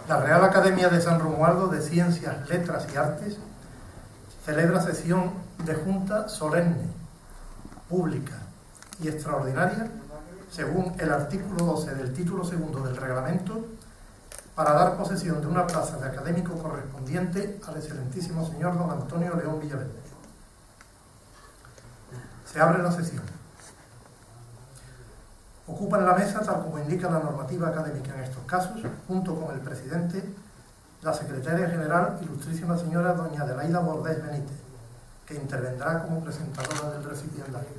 La Real Academia de San Romualdo de Ciencias, Letras y Artes celebra sesión de junta solemne, pública y extraordinaria, según el artículo 12 del título segundo del reglamento, para dar posesión de una plaza de académico correspondiente al excelentísimo señor don Antonio León Villaverde. Se abre la sesión. Ocupan la mesa, tal como indica la normativa académica en estos casos, junto con el presidente, la secretaria general, ilustrísima señora doña Adelaida Bordés Benítez, que intervendrá como presentadora del recipiendario.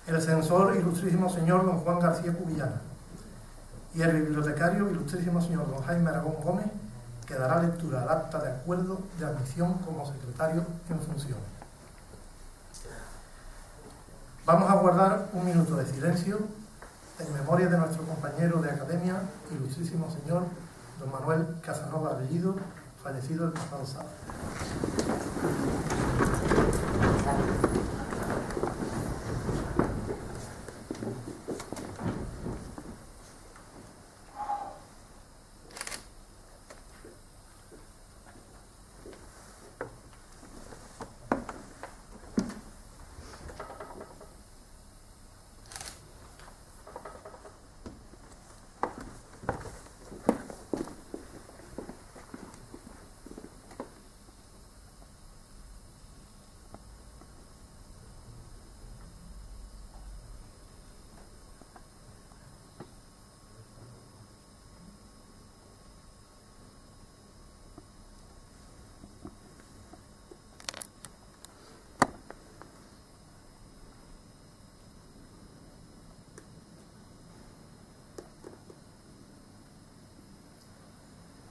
El censor, ilustrísimo señor don Juan García Cubillana, y el bibliotecario, ilustrísimo señor don Jaime Aragón Gómez, que dará lectura al acta de acuerdo de admisión como secretario en funciones. Vamos a guardar un minuto de silencio en memoria de nuestro compañero de academia, ilustrísimo señor don Manuel Casanova Bellido, fallecido el pasado sábado.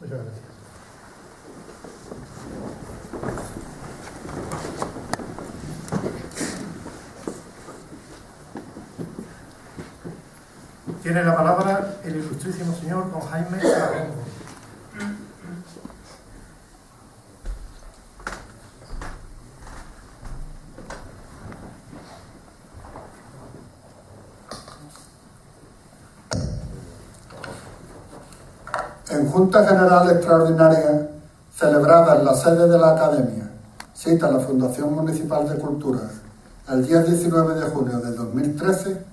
Muchas gracias. Tiene la palabra el ilustrísimo señor don Jaime Aragón. En Junta General Extraordinaria, celebrada en la sede de la Academia, cita la Fundación Municipal de Cultura, el día 19 de junio de 2013,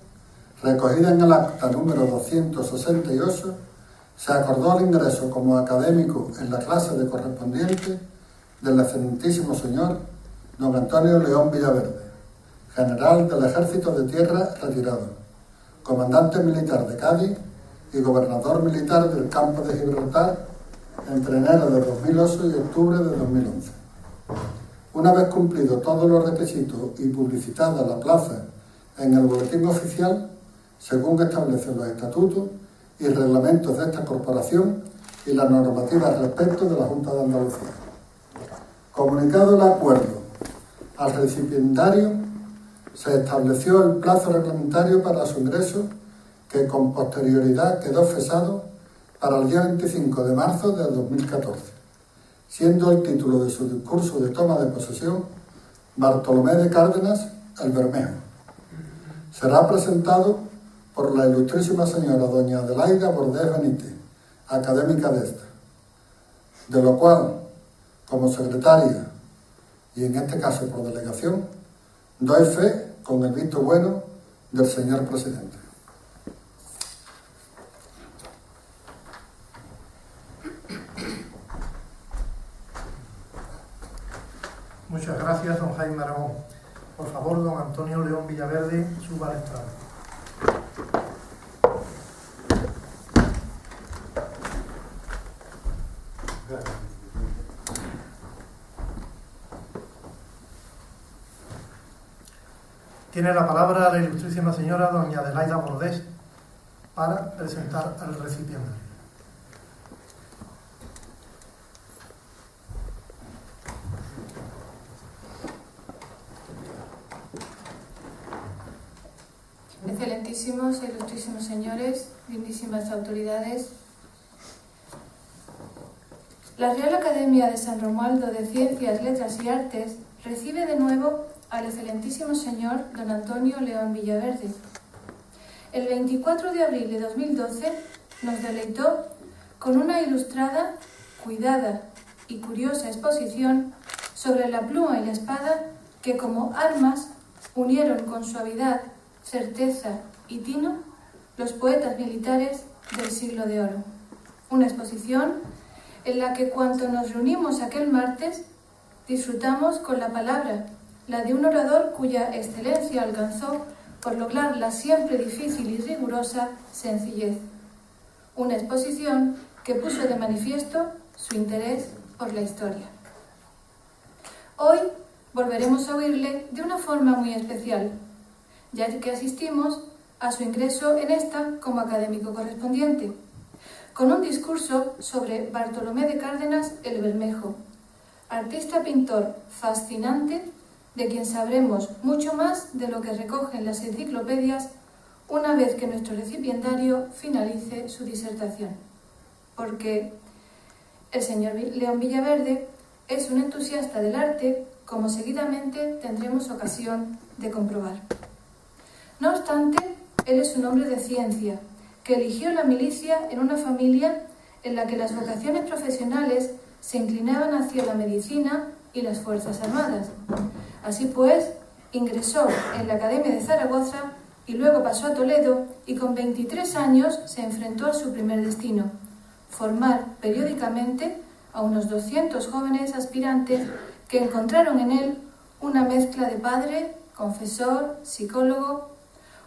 recogida en el acta número 268, se acordó el ingreso como académico en la clase de correspondiente del excelentísimo señor don Antonio León Villaverde, general del Ejército de Tierra retirado, comandante militar de Cádiz y gobernador militar del campo de Gibraltar entre enero de 2008 y octubre de 2011. Una vez cumplidos todos los requisitos y publicitada la plaza en el boletín oficial, según establecen los estatutos y reglamentos de esta corporación y la normativa respecto de la Junta de Andalucía. Comunicado el acuerdo al recipiendario, se estableció el plazo reglamentario para su ingreso, que con posterioridad quedó fechado para el día 25 de marzo de 2014, siendo el título de su discurso de toma de posesión Bartolomé de Cárdenas, el Bermejo. Será presentado por la ilustrísima señora doña Adelaida Bordés Benítez, académica de esta, de lo cual, como secretaria, y en este caso por delegación, doy fe con el visto bueno del señor presidente. Muchas gracias, don Jaime Aragón. Por favor, don Antonio León Villaverde, suba al estrado. Tiene la palabra la ilustrísima señora doña Adelaida Bordés para presentar al recipiendario. Excelentísimos e ilustrísimos señores, lindísimas autoridades, la Real Academia de San Romualdo de Ciencias, Letras y Artes recibe de nuevo al excelentísimo señor don Antonio León Villaverde. El 24 de abril de 2012 nos deleitó con una ilustrada, cuidada y curiosa exposición sobre la pluma y la espada que como armas unieron con suavidad, certeza y tino los poetas militares del siglo de oro. Una exposición en la que cuando nos reunimos aquel martes disfrutamos con la palabra, la de un orador cuya excelencia alcanzó por lograr la siempre difícil y rigurosa sencillez. Una exposición que puso de manifiesto su interés por la historia. Hoy volveremos a oírle de una forma muy especial, ya que asistimos a su ingreso en esta como académico correspondiente, con un discurso sobre Bartolomé de Cárdenas el Bermejo, artista pintor fascinante de quien sabremos mucho más de lo que recogen las enciclopedias una vez que nuestro recipiendario finalice su disertación. Porque el señor León Villaverde es un entusiasta del arte, como seguidamente tendremos ocasión de comprobar. No obstante, él es un hombre de ciencia, que eligió la milicia en una familia en la que las vocaciones profesionales se inclinaban hacia la medicina y las Fuerzas Armadas. Así pues, ingresó en la Academia de Zaragoza y luego pasó a Toledo y con 23 años se enfrentó a su primer destino, formar periódicamente a unos 200 jóvenes aspirantes que encontraron en él una mezcla de padre, confesor, psicólogo,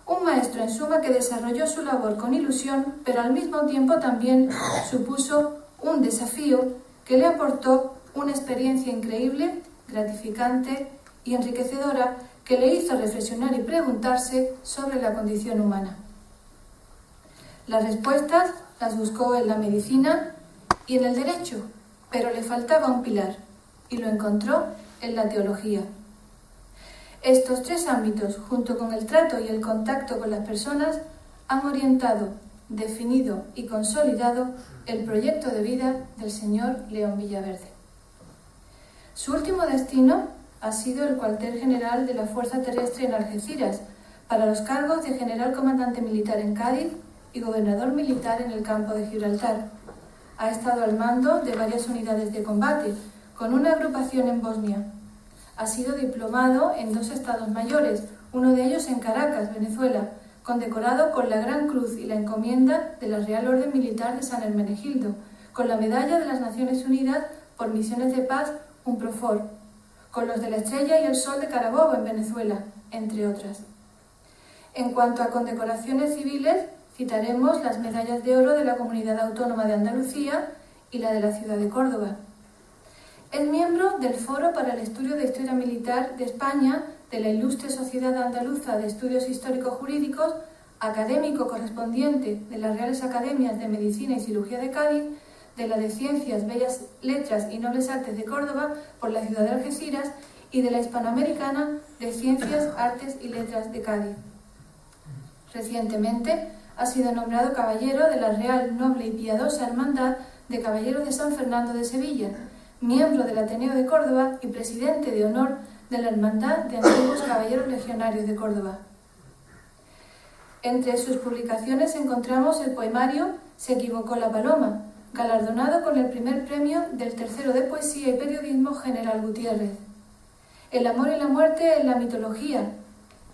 un maestro en suma que desarrolló su labor con ilusión, pero al mismo tiempo también supuso un desafío que le aportó una experiencia increíble, gratificante y enriquecedora que le hizo reflexionar y preguntarse sobre la condición humana. Las respuestas las buscó en la medicina y en el derecho, pero le faltaba un pilar, y lo encontró en la teología. Estos tres ámbitos, junto con el trato y el contacto con las personas, han orientado, definido y consolidado el proyecto de vida del señor León Villaverde. Su último destino ha sido el cuartel general de la Fuerza Terrestre en Algeciras, para los cargos de general comandante militar en Cádiz y gobernador militar en el campo de Gibraltar. Ha estado al mando de varias unidades de combate, con una agrupación en Bosnia. Ha sido diplomado en 2 estados mayores, uno de ellos en Caracas, Venezuela, condecorado con la Gran Cruz y la Encomienda de la Real Orden Militar de San Hermenegildo, con la Medalla de las Naciones Unidas por Misiones de Paz, UNPROFOR, con los de la Estrella y el Sol de Carabobo en Venezuela, entre otras. En cuanto a condecoraciones civiles, citaremos las medallas de oro de la Comunidad Autónoma de Andalucía y la de la ciudad de Córdoba. Es miembro del Foro para el Estudio de Historia Militar de España, de la Ilustre Sociedad Andaluza de Estudios Histórico-Jurídicos, académico correspondiente de las Reales Academias de Medicina y Cirugía de Cádiz, de la de Ciencias, Bellas Letras y Nobles Artes de Córdoba por la ciudad de Algeciras y de la Hispanoamericana de Ciencias, Artes y Letras de Cádiz. Recientemente ha sido nombrado caballero de la Real, Noble y Piadosa Hermandad de Caballeros de San Fernando de Sevilla, miembro del Ateneo de Córdoba y presidente de honor de la Hermandad de Antiguos Caballeros Legionarios de Córdoba. Entre sus publicaciones encontramos el poemario Se equivocó la paloma, galardonado con el primer premio del tercero de Poesía y Periodismo General Gutiérrez. El amor y la muerte en la mitología,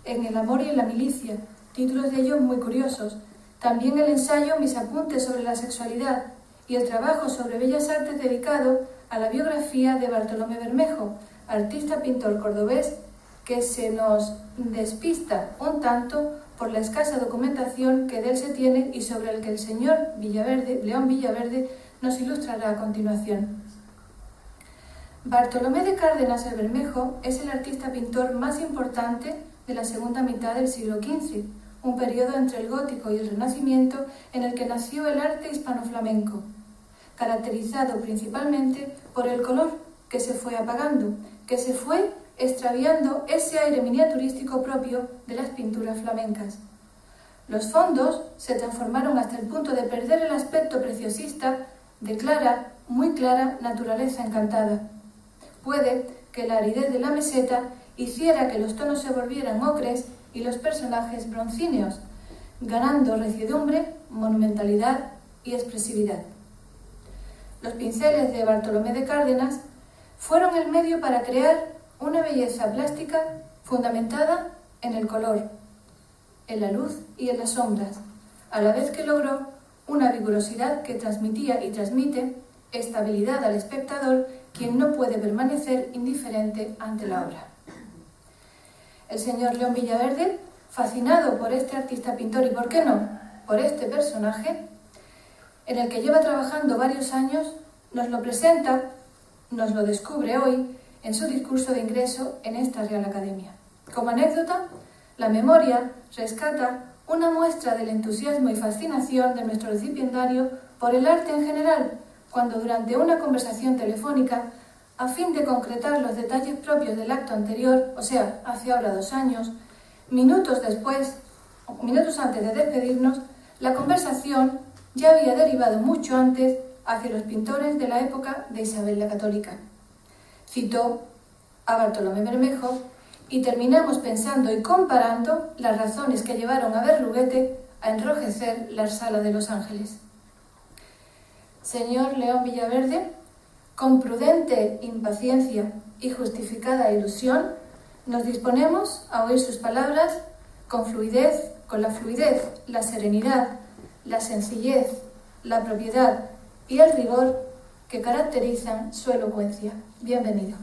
en el amor y en la milicia, títulos de ellos muy curiosos. También el ensayo Mis apuntes sobre la sexualidad y el trabajo sobre bellas artes dedicado a la biografía de Bartolomé Bermejo, artista pintor cordobés que se nos despista un tanto por la escasa documentación que de él se tiene y sobre el que el señor León Villaverde nos ilustrará a continuación. Bartolomé de Cárdenas el Bermejo es el artista pintor más importante de la segunda mitad del siglo XV, un periodo entre el gótico y el renacimiento en el que nació el arte hispano-flamenco, caracterizado principalmente por el color que se fue apagando, que se fue extraviando ese aire miniaturístico propio de las pinturas flamencas. Los fondos se transformaron hasta el punto de perder el aspecto preciosista de clara, muy clara naturaleza encantada. Puede que la aridez de la meseta hiciera que los tonos se volvieran ocres y los personajes broncíneos, ganando resiedumbre, monumentalidad y expresividad. los pinceles de Bartolomé de Cárdenas fueron el medio para crear una belleza plástica fundamentada en el color, en la luz y en las sombras, a la vez que logró una vigorosidad que transmitía y transmite estabilidad al espectador, quien no puede permanecer indiferente ante la obra. El señor León Villaverde, fascinado por este artista pintor y, ¿por qué no?, por este personaje, en el que lleva trabajando varios años, nos lo presenta, nos lo descubre hoy en su discurso de ingreso en esta Real Academia. Como anécdota, la memoria rescata una muestra del entusiasmo y fascinación de nuestro recipiendario por el arte en general, cuando durante una conversación telefónica, a fin de concretar los detalles propios del acto anterior, o sea, hace ahora 2 años, minutos antes de despedirnos, la conversación ya había derivado mucho antes hacia los pintores de la época de Isabel la Católica. Citó a Bartolomé Bermejo y terminamos pensando y comparando las razones que llevaron a Berruguete a enrojecer la sala de Los Ángeles. Señor León Villaverde, con prudente impaciencia y justificada ilusión, nos disponemos a oír sus palabras con la fluidez, la serenidad, la sencillez, la propiedad y el rigor que caracterizan su elocuencia. Bienvenido.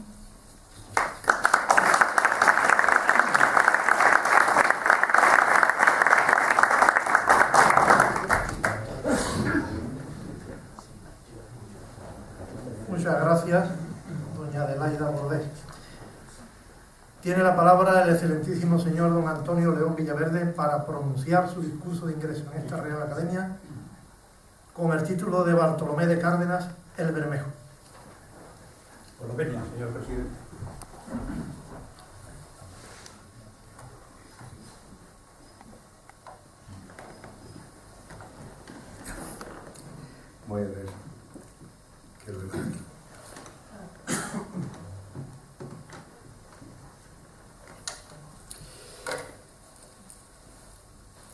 Muchas gracias, doña Adelaida Bordés. Tiene la palabra el excelentísimo señor don Antonio León Villaverde para pronunciar su discurso de ingreso en esta Real Academia con el título de Bartolomé de Cárdenas, el Bermejo. Por lo venia, señor presidente. Voy a ver qué es lo que...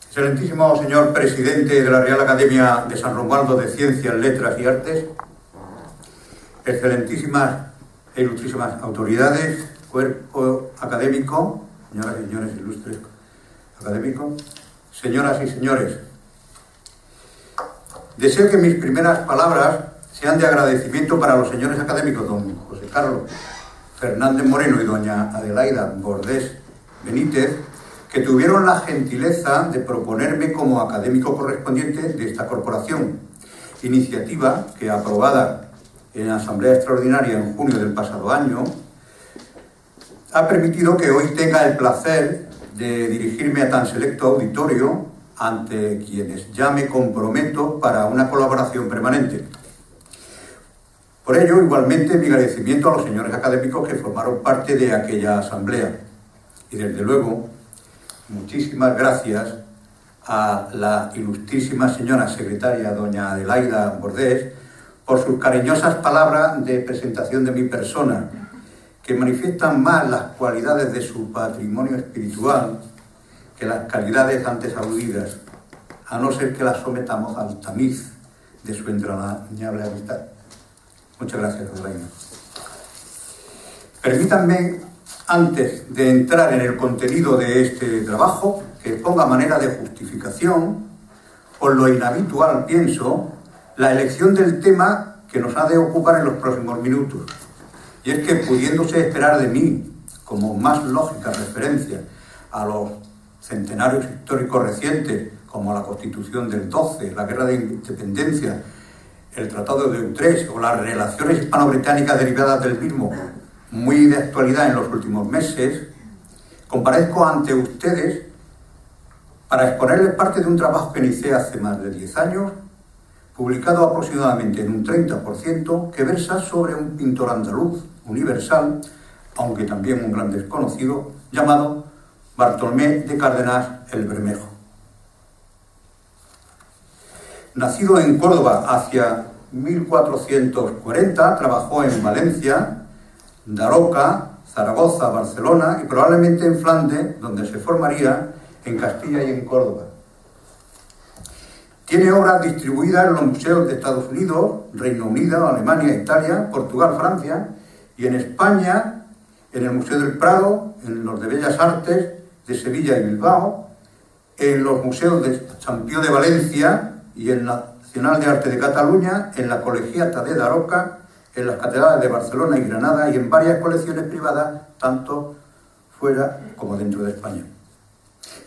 Excelentísimo señor presidente de la Real Academia de San Romualdo de Ciencias, Letras y Artes, excelentísimas e ilustrísimas autoridades, cuerpo académico, señoras y señores ilustres académicos, señoras y señores, deseo que mis primeras palabras sean de agradecimiento para los señores académicos don José Carlos Fernández Moreno y doña Adelaida Bordés Benítez, que tuvieron la gentileza de proponerme como académico correspondiente de esta corporación, iniciativa que, aprobada en la Asamblea Extraordinaria en junio del pasado año, ha permitido que hoy tenga el placer de dirigirme a tan selecto auditorio ante quienes ya me comprometo para una colaboración permanente. Por ello, igualmente, mi agradecimiento a los señores académicos que formaron parte de aquella asamblea. Y, desde luego, muchísimas gracias a la ilustrísima señora secretaria, doña Adelaida Bordés, por sus cariñosas palabras de presentación de mi persona, que manifiestan más las cualidades de su patrimonio espiritual que las calidades antes aludidas, a no ser que las sometamos al tamiz de su entrañable amistad. Muchas gracias, Adelaida. Permítanme, antes de entrar en el contenido de este trabajo, que ponga manera de justificación, por lo inhabitual, pienso, la elección del tema que nos ha de ocupar en los próximos minutos. Y es que, pudiéndose esperar de mí, como más lógica referencia a los centenarios históricos recientes, como la Constitución del 12, la Guerra de Independencia, el Tratado de Utrecht o las relaciones hispano-británicas derivadas del mismo, muy de actualidad en los últimos meses, comparezco ante ustedes para exponerles parte de un trabajo que inicié hace más de 10 años, publicado aproximadamente en un 30%, que versa sobre un pintor andaluz universal, aunque también un gran desconocido, llamado Bartolomé de Cárdenas el Bermejo. Nacido en Córdoba hacia 1440, trabajó en Valencia, Daroca, Zaragoza, Barcelona y probablemente en Flandes, donde se formaría en Castilla y en Córdoba. Tiene obras distribuidas en los museos de Estados Unidos, Reino Unido, Alemania, Italia, Portugal, Francia, y en España, en el Museo del Prado, en los de Bellas Artes de Sevilla y Bilbao, en los museos de Sant Pío de Valencia y en la Nacional de Arte de Cataluña, en la Colegiata de Daroca, en las catedrales de Barcelona y Granada y en varias colecciones privadas, tanto fuera como dentro de España.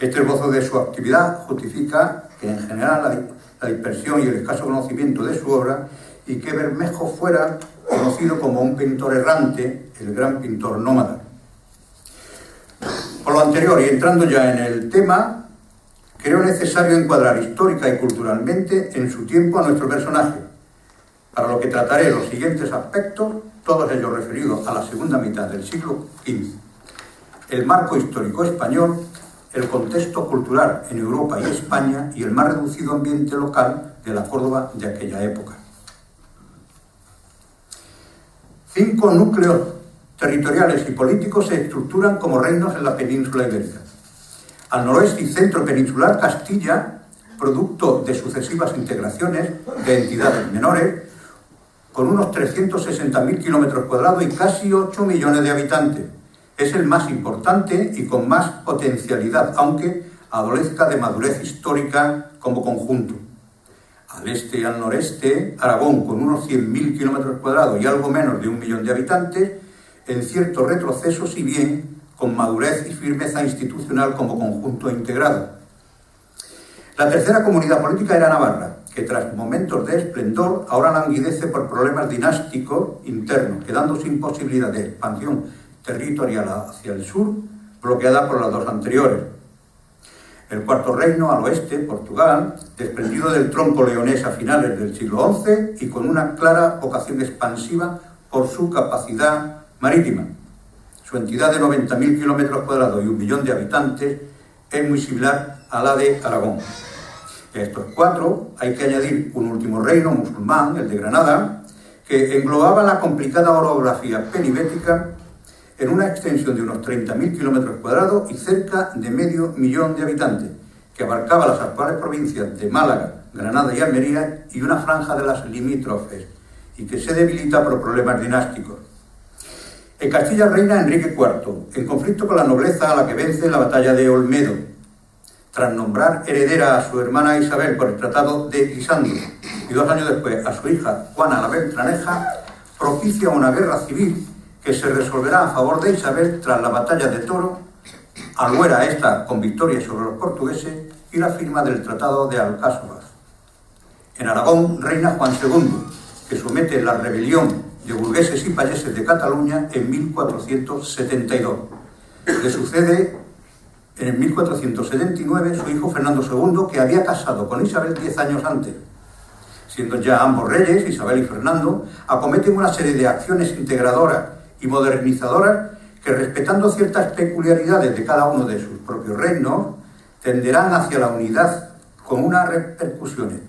Este esbozo de su actividad justifica que en general la dispersión y el escaso conocimiento de su obra y que Bermejo fuera conocido como un pintor errante, el gran pintor nómada. Por lo anterior, y entrando ya en el tema, creo necesario encuadrar histórica y culturalmente en su tiempo a nuestro personaje, para lo que trataré los siguientes aspectos, todos ellos referidos a la segunda mitad del siglo XV. El marco histórico español, el contexto cultural en Europa y España y el más reducido ambiente local de la Córdoba de aquella época. 5 núcleos territoriales y políticos se estructuran como reinos en la península ibérica. Al noroeste y centro peninsular, Castilla, producto de sucesivas integraciones de entidades menores, con unos 360.000 kilómetros cuadrados y casi 8 millones de habitantes. Es el más importante y con más potencialidad, aunque adolezca de madurez histórica como conjunto. Al este y al noreste, Aragón, con unos 100.000 kilómetros cuadrados y algo menos de 1 millón de habitantes, en cierto retroceso, si bien con madurez y firmeza institucional como conjunto integrado. La tercera comunidad política era Navarra, que tras momentos de esplendor ahora languidece por problemas dinásticos internos, quedando sin posibilidad de expansión territorial hacia el sur, bloqueada por las dos anteriores. El cuarto reino, al oeste, Portugal, desprendido del tronco leonés a finales del siglo XI y con una clara vocación expansiva por su capacidad marítima. Su entidad de 90.000 kilómetros cuadrados y 1 millón de habitantes es muy similar a la de Aragón. A estos 4 hay que añadir un último reino musulmán, el de Granada, que englobaba la complicada orografía penibética en una extensión de unos 30.000 kilómetros cuadrados y cerca de medio millón de habitantes, que abarcaba las actuales provincias de Málaga, Granada y Almería y una franja de las limítrofes, y que se debilita por problemas dinásticos. En Castilla reina Enrique IV, en conflicto con la nobleza a la que vence en la batalla de Olmedo, tras nombrar heredera a su hermana Isabel por el Tratado de Lisandro y 2 años después a su hija Juana la Beltraneja, propicia una guerra civil que se resolverá a favor de Isabel tras la batalla de Toro, aluera esta con victoria sobre los portugueses y la firma del Tratado de Alcáçovas. En Aragón reina Juan II, que somete la rebelión de burgueses y payeses de Cataluña en 1472. Le sucede en 1479 su hijo Fernando II, que había casado con Isabel 10 años antes. Siendo ya ambos reyes, Isabel y Fernando, acometen una serie de acciones integradoras y modernizadoras que, respetando ciertas peculiaridades de cada uno de sus propios reinos, tenderán hacia la unidad con unas repercusiones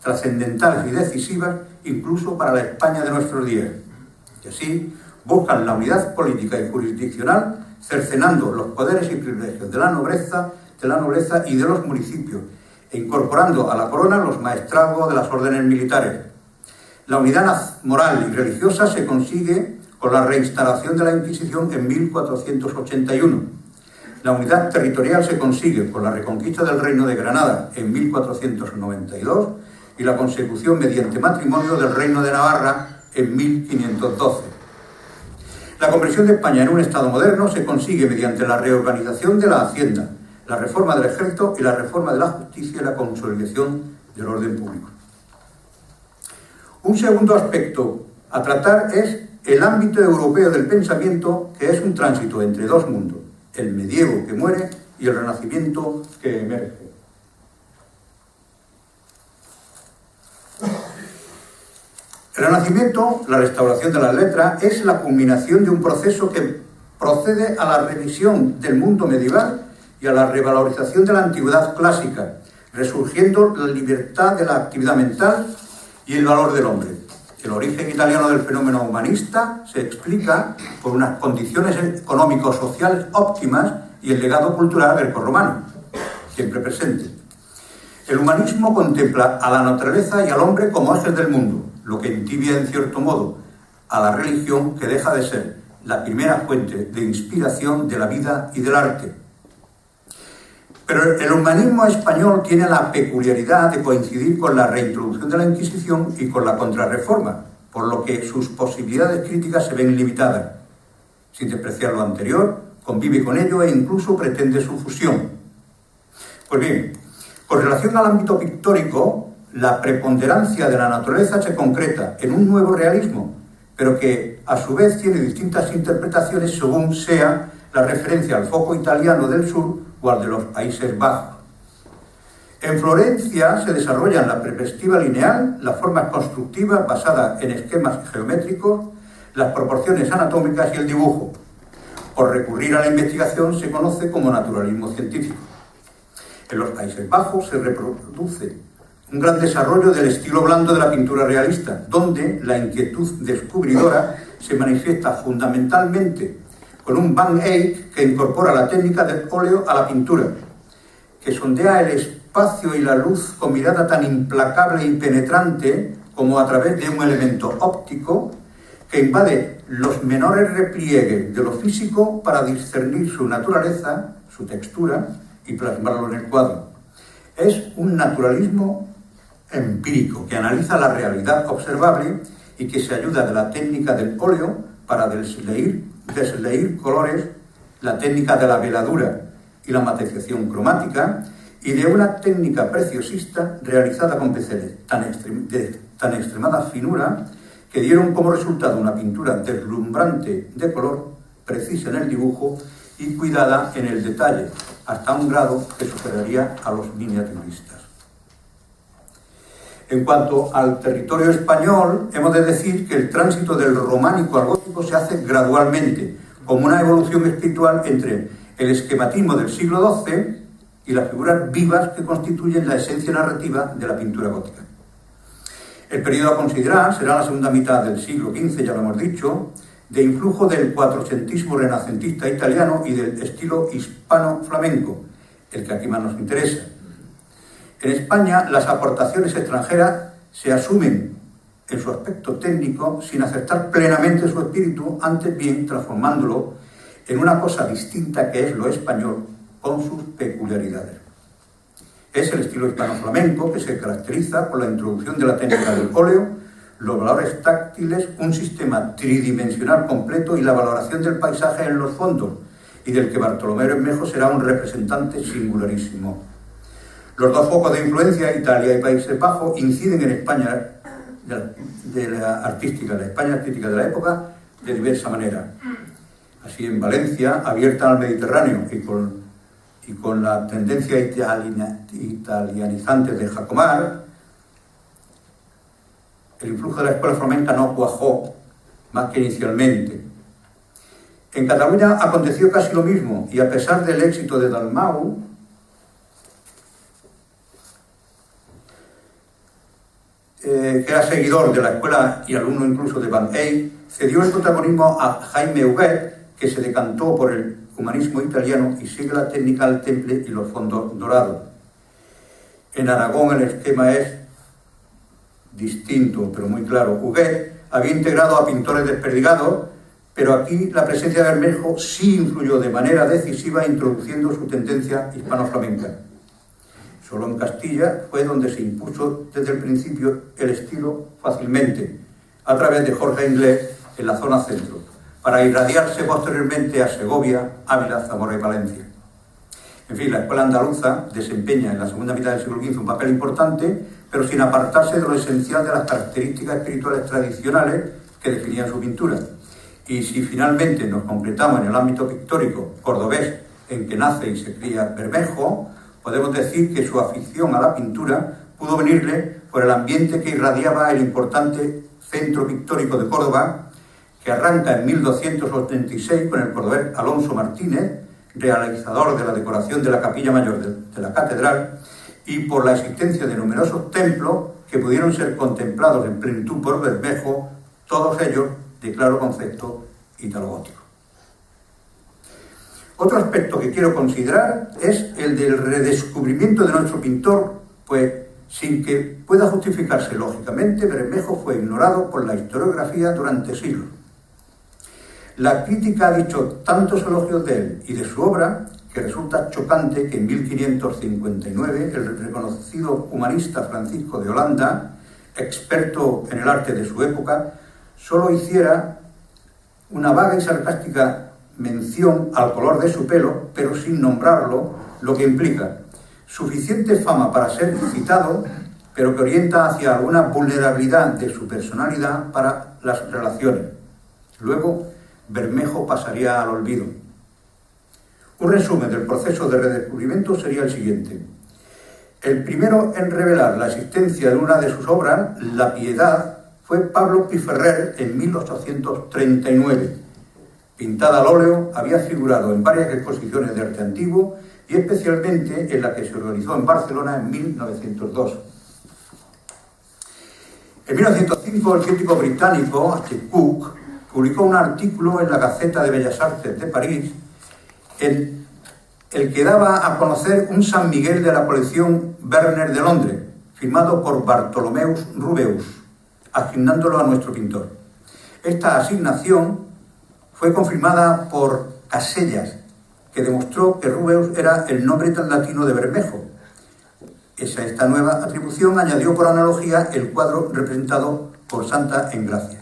trascendentales y decisivas incluso para la España de nuestros días. Y así buscan la unidad política y jurisdiccional, cercenando los poderes y privilegios de la nobleza y de los municipios, e incorporando a la corona los maestrazgos de las órdenes militares. La unidad moral y religiosa se consigue con la reinstalación de la Inquisición en 1481. La unidad territorial se consigue con la reconquista del Reino de Granada en 1492 y la consecución mediante matrimonio del Reino de Navarra en 1512. La conversión de España en un Estado moderno se consigue mediante la reorganización de la Hacienda, la reforma del ejército y la reforma de la justicia y la consolidación del orden público. Un segundo aspecto a tratar es el ámbito europeo del pensamiento, que es un tránsito entre dos mundos, el medievo que muere y el renacimiento que emerge. El Renacimiento, la restauración de las letras, es la culminación de un proceso que procede a la revisión del mundo medieval y a la revalorización de la antigüedad clásica, resurgiendo la libertad de la actividad mental y el valor del hombre. El origen italiano del fenómeno humanista se explica por unas condiciones económico-sociales óptimas y el legado cultural grecorromano, siempre presente. El humanismo contempla a la naturaleza y al hombre como ejes del mundo, lo que entibia en cierto modo a la religión, que deja de ser la primera fuente de inspiración de la vida y del arte. Pero el humanismo español tiene la peculiaridad de coincidir con la reintroducción de la Inquisición y con la Contrarreforma, por lo que sus posibilidades críticas se ven limitadas. Sin despreciar lo anterior, convive con ello e incluso pretende su fusión. Pues bien, con relación al ámbito pictórico, la preponderancia de la naturaleza se concreta en un nuevo realismo, pero que a su vez tiene distintas interpretaciones según sea la referencia al foco italiano del sur o al de los Países Bajos. En Florencia se desarrollan la perspectiva lineal, las formas constructivas basadas en esquemas geométricos, las proporciones anatómicas y el dibujo. Por recurrir a la investigación se conoce como naturalismo científico. En los Países Bajos se reproduce un gran desarrollo del estilo blando de la pintura realista, donde la inquietud descubridora se manifiesta fundamentalmente con un Van Eyck que incorpora la técnica del óleo a la pintura, que sondea el espacio y la luz con mirada tan implacable y penetrante como a través de un elemento óptico que invade los menores repliegues de lo físico para discernir su naturaleza, su textura y plasmarlo en el cuadro. Es un naturalismo empírico que analiza la realidad observable y que se ayuda de la técnica del óleo para desleír colores, la técnica de la veladura y la matización cromática, y de una técnica preciosista realizada con pinceles de tan extremada finura que dieron como resultado una pintura deslumbrante de color, precisa en el dibujo y cuidada en el detalle, hasta un grado que superaría a los miniaturistas. En cuanto al territorio español, hemos de decir que el tránsito del románico al gótico se hace gradualmente, como una evolución espiritual entre el esquematismo del siglo XII y las figuras vivas que constituyen la esencia narrativa de la pintura gótica. El periodo a considerar será la segunda mitad del siglo XV, ya lo hemos dicho, de influjo del cuatrocentismo renacentista italiano y del estilo hispano-flamenco, el que aquí más nos interesa. En España, las aportaciones extranjeras se asumen en su aspecto técnico sin aceptar plenamente su espíritu, antes bien transformándolo en una cosa distinta que es lo español con sus peculiaridades. Es el estilo hispano-flamenco que se caracteriza por la introducción de la técnica del óleo, los valores táctiles, un sistema tridimensional completo y la valoración del paisaje en los fondos, y del que Bartolomé Bermejo será un representante singularísimo. Los dos focos de influencia, Italia y Países Bajos, inciden en España de la España artística de la época de diversa manera. Así, en Valencia, abierta al Mediterráneo y con la tendencia italianizante de Jacomar, el influjo de la escuela flamenca no cuajó más que inicialmente. En Cataluña aconteció casi lo mismo, y a pesar del éxito de Dalmau, que era seguidor de la escuela y alumno incluso de Van Eyck, cedió el protagonismo a Jaime Huguet, que se decantó por el humanismo italiano y sigue la técnica del temple y los fondos dorados. En Aragón el esquema es distinto, pero muy claro. Huguet había integrado a pintores desperdigados, pero aquí la presencia de Bermejo sí influyó de manera decisiva, introduciendo su tendencia hispano-flamenca. Solo en Castilla fue donde se impuso desde el principio el estilo fácilmente, a través de Jorge Inglés en la zona centro, para irradiarse posteriormente a Segovia, Ávila, Zamora y Valencia. En fin, la escuela andaluza desempeña en la segunda mitad del siglo XV un papel importante, pero sin apartarse de lo esencial de las características espirituales tradicionales que definían su pintura. Y si finalmente nos concretamos en el ámbito pictórico cordobés en que nace y se cría Bermejo, podemos decir que su afición a la pintura pudo venirle por el ambiente que irradiaba el importante centro pictórico de Córdoba, que arranca en 1286 con el cordobés Alonso Martínez, realizador de la decoración de la capilla mayor de la catedral, y por la existencia de numerosos templos que pudieron ser contemplados en plenitud por Bermejo, todos ellos de claro concepto italogótico. Otro aspecto que quiero considerar es el del redescubrimiento de nuestro pintor pues sin que pueda justificarse lógicamente, Bermejo fue ignorado por la historiografía durante siglos. La crítica ha dicho tantos elogios de él y de su obra que resulta chocante que en 1559 el reconocido humanista Francisco de Holanda, experto en el arte de su época, solo hiciera una vaga y sarcástica mención al color de su pelo, pero sin nombrarlo, lo que implica suficiente fama para ser citado, pero que orienta hacia alguna vulnerabilidad de su personalidad para las relaciones. Luego, Bermejo pasaría al olvido. Un resumen del proceso de redescubrimiento sería el siguiente. El primero en revelar la existencia de una de sus obras, La Piedad, fue Pablo Piferrer en 1839. Pintada al óleo, había figurado en varias exposiciones de arte antiguo y especialmente en la que se organizó en Barcelona en 1902. En 1905, el crítico británico H. Cook publicó un artículo en la Gaceta de Bellas Artes de París en el que daba a conocer un San Miguel de la colección Werner de Londres, firmado por Bartolomeus Rubeus, asignándolo a nuestro pintor. Esta asignación fue confirmada por Casellas, que demostró que Rubeus era el nombre tan latino de Bermejo. Esta nueva atribución añadió por analogía el cuadro representado por Santa Engracia.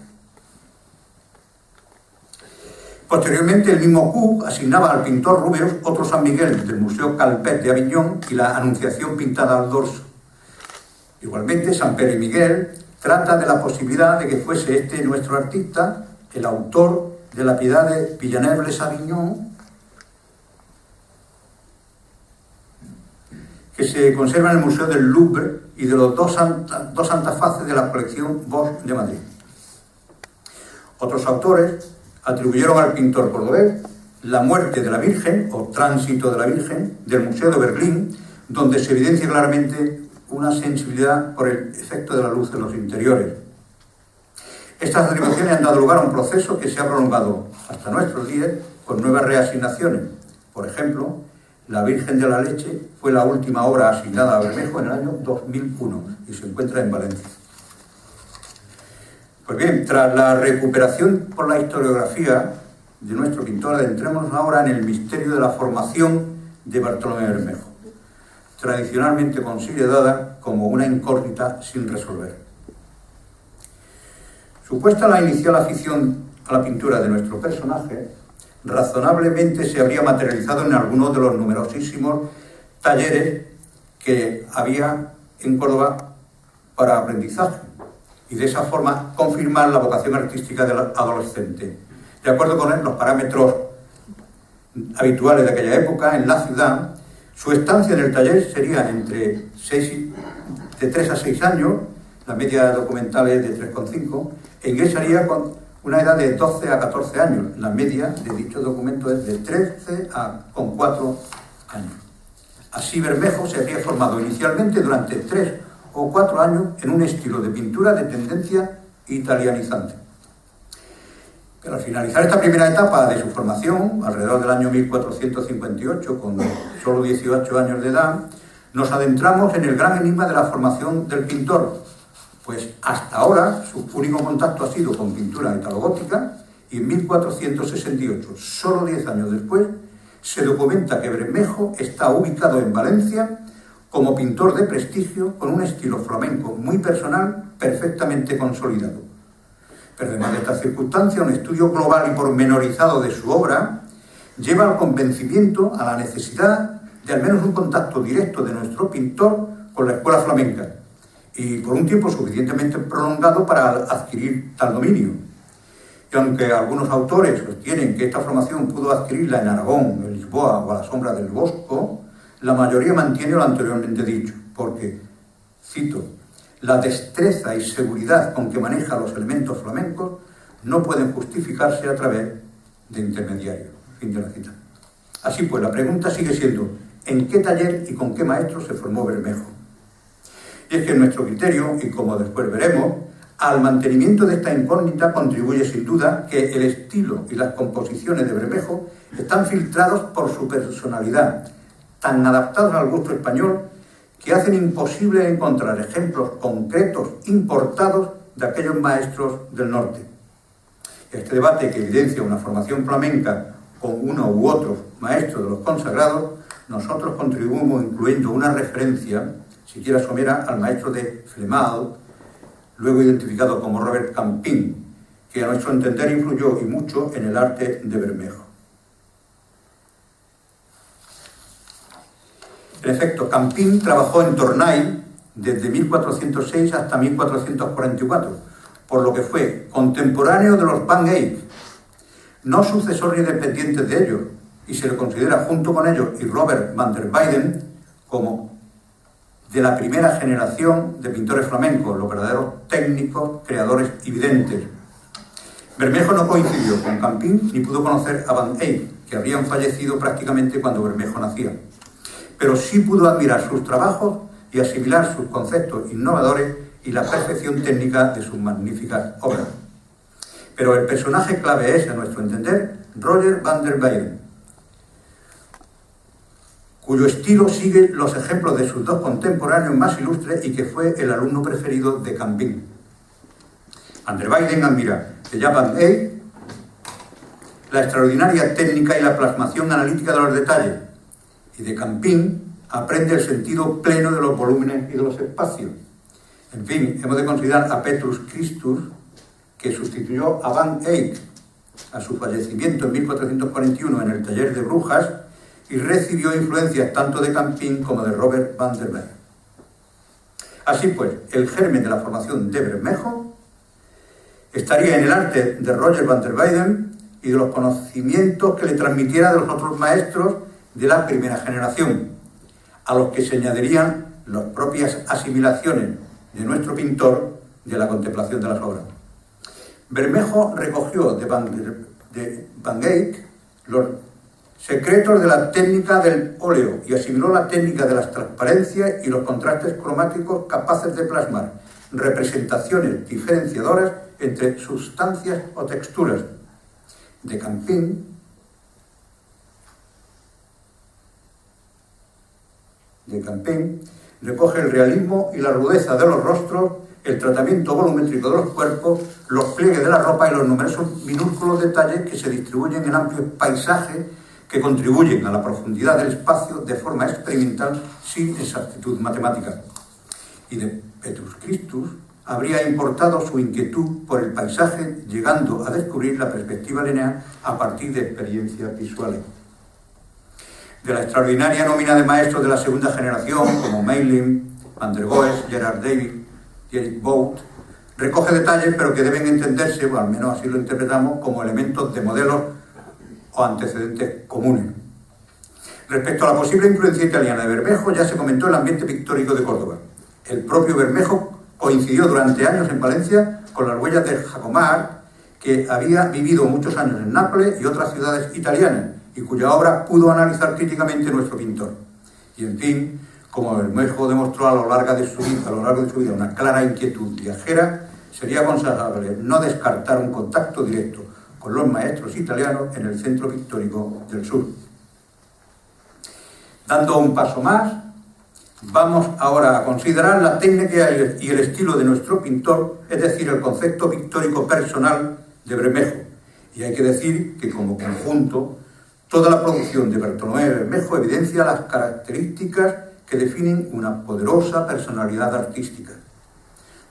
Posteriormente, el mismo Cook asignaba al pintor Rubeus otro San Miguel del Museo Calpet de Aviñón y la Anunciación pintada al dorso. Igualmente, San Pedro y Miguel trata de la posibilidad de que fuese este nuestro artista el autor de La Piedad de Villeneuve-les-Avignon, que se conserva en el Museo del Louvre, y de los dos santas faces de la colección Bosch de Madrid. Otros autores atribuyeron al pintor cordobés La muerte de la Virgen, o Tránsito de la Virgen, del Museo de Berlín, donde se evidencia claramente una sensibilidad por el efecto de la luz en los interiores. Estas atribuciones han dado lugar a un proceso que se ha prolongado hasta nuestros días con nuevas reasignaciones. Por ejemplo, La Virgen de la Leche fue la última obra asignada a Bermejo en el año 2001 y se encuentra en Valencia. Pues bien, tras la recuperación por la historiografía de nuestro pintor, adentrémonos ahora en el misterio de la formación de Bartolomé Bermejo, tradicionalmente considerada como una incógnita sin resolver. Supuesta la inicial afición a la pintura de nuestro personaje, razonablemente se habría materializado en alguno de los numerosísimos talleres que había en Córdoba para aprendizaje, y de esa forma confirmar la vocación artística del adolescente. De acuerdo con los parámetros habituales de aquella época, en la ciudad, su estancia en el taller sería de 3 a 6 años, la media documental es de 3,5, e ingresaría con una edad de 12 a 14 años. La media de dicho documento es de 13 a 4 años. Así Bermejo se habría formado inicialmente durante 3 o 4 años en un estilo de pintura de tendencia italianizante. Pero al finalizar esta primera etapa de su formación, alrededor del año 1458, con solo 18 años de edad, nos adentramos en el gran enigma de la formación del pintor, pues hasta ahora su único contacto ha sido con pintura italogótica, y en 1468, solo 10 años después, se documenta que Bermejo está ubicado en Valencia como pintor de prestigio con un estilo flamenco muy personal, perfectamente consolidado. Pero además de esta circunstancia, un estudio global y pormenorizado de su obra lleva al convencimiento, a la necesidad de al menos un contacto directo de nuestro pintor con la escuela flamenca, y por un tiempo suficientemente prolongado para adquirir tal dominio. Y aunque algunos autores sostienen que esta formación pudo adquirirla en Aragón, en Lisboa o a la sombra del Bosco, la mayoría mantiene lo anteriormente dicho, porque, cito, la destreza y seguridad con que maneja los elementos flamencos no pueden justificarse a través de intermediarios. Fin de la cita. Así pues, la pregunta sigue siendo, ¿en qué taller y con qué maestro se formó Bermejo? Y es que en nuestro criterio, y como después veremos, al mantenimiento de esta incógnita contribuye sin duda que el estilo y las composiciones de Bermejo están filtrados por su personalidad, tan adaptados al gusto español que hacen imposible encontrar ejemplos concretos importados de aquellos maestros del norte. Este debate, que evidencia una formación flamenca con uno u otro maestro de los consagrados, nosotros contribuimos incluyendo una referencia, siquiera somera, al maestro de Flemal, luego identificado como Robert Campin, que a nuestro entender influyó y mucho en el arte de Bermejo. En efecto, Campin trabajó en Tournai desde 1406 hasta 1444, por lo que fue contemporáneo de los Van Eyck, no sucesor ni dependiente de ellos, y se le considera junto con ellos y Robert van der Weyden como de la primera generación de pintores flamencos, los verdaderos técnicos, creadores y videntes. Bermejo no coincidió con Campin ni pudo conocer a Van Eyck, que habrían fallecido prácticamente cuando Bermejo nacía, pero sí pudo admirar sus trabajos y asimilar sus conceptos innovadores y la perfección técnica de sus magníficas obras. Pero el personaje clave es, a nuestro entender, Roger van der Weyden, cuyo estilo sigue los ejemplos de sus dos contemporáneos más ilustres y que fue el alumno preferido de Campin. Van der Weyden admira de Jan van Eyck la extraordinaria técnica y la plasmación analítica de los detalles, y de Campin aprende el sentido pleno de los volúmenes y de los espacios. En fin, hemos de considerar a Petrus Christus, que sustituyó a Van Eyck a su fallecimiento en 1441 en el taller de Brujas, y recibió influencias tanto de Campin como de Robert van der Weyden. Así pues, el germen de la formación de Bermejo estaría en el arte de Roger van der Weyden y de los conocimientos que le transmitiera de los otros maestros de la primera generación, a los que se añadirían las propias asimilaciones de nuestro pintor de la contemplación de las obras. Bermejo recogió de Van Eyck los secretos de la técnica del óleo y asimiló la técnica de las transparencias y los contrastes cromáticos capaces de plasmar representaciones diferenciadoras entre sustancias o texturas. De Campin recoge el realismo y la rudeza de los rostros, el tratamiento volumétrico de los cuerpos, los pliegues de la ropa y los numerosos minúsculos detalles que se distribuyen en amplios paisajes que contribuyen a la profundidad del espacio de forma experimental sin exactitud matemática. Y de Petrus Christus habría importado su inquietud por el paisaje, llegando a descubrir la perspectiva lineal a partir de experiencias visuales. De la extraordinaria nómina de maestros de la segunda generación, como Meilin, Van der Goes, Gerard David y Eric Bout, recoge detalles, pero que deben entenderse, o al menos así lo interpretamos, como elementos de modelos o antecedentes comunes. Respecto a la posible influencia italiana de Bermejo, ya se comentó el ambiente pictórico de Córdoba. El propio Bermejo coincidió durante años en Valencia con las huellas de Jacomar, que había vivido muchos años en Nápoles y otras ciudades italianas, y cuya obra pudo analizar críticamente nuestro pintor. Y en fin, como Bermejo demostró a lo largo de su vida una clara inquietud viajera, sería aconsejable no descartar un contacto directo con los maestros italianos en el centro pictórico del sur. Dando un paso más, vamos ahora a considerar la técnica y el estilo de nuestro pintor, es decir, el concepto pictórico personal de Bermejo. Y hay que decir que, como conjunto, toda la producción de Bartolomé Bermejo evidencia las características que definen una poderosa personalidad artística.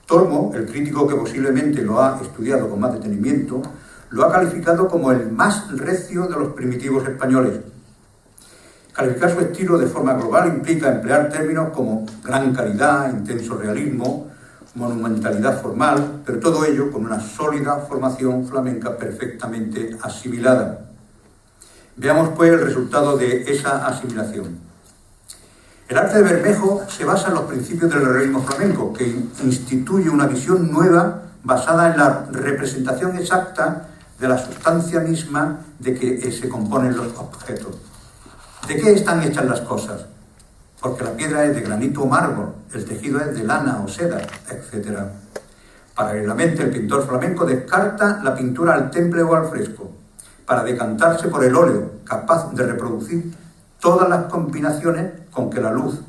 Tormo, el crítico que posiblemente lo ha estudiado con más detenimiento, lo ha calificado como el más recio de los primitivos españoles. Calificar su estilo de forma global implica emplear términos como gran calidad, intenso realismo, monumentalidad formal, pero todo ello con una sólida formación flamenca perfectamente asimilada. Veamos pues el resultado de esa asimilación. El arte de Bermejo se basa en los principios del realismo flamenco, que instituye una visión nueva basada en la representación exacta de la sustancia misma de que se componen los objetos. ¿De qué están hechas las cosas? Porque la piedra es de granito o mármol, el tejido es de lana o seda, etc. Paralelamente, el pintor flamenco descarta la pintura al temple o al fresco, para decantarse por el óleo, capaz de reproducir todas las combinaciones con que la luz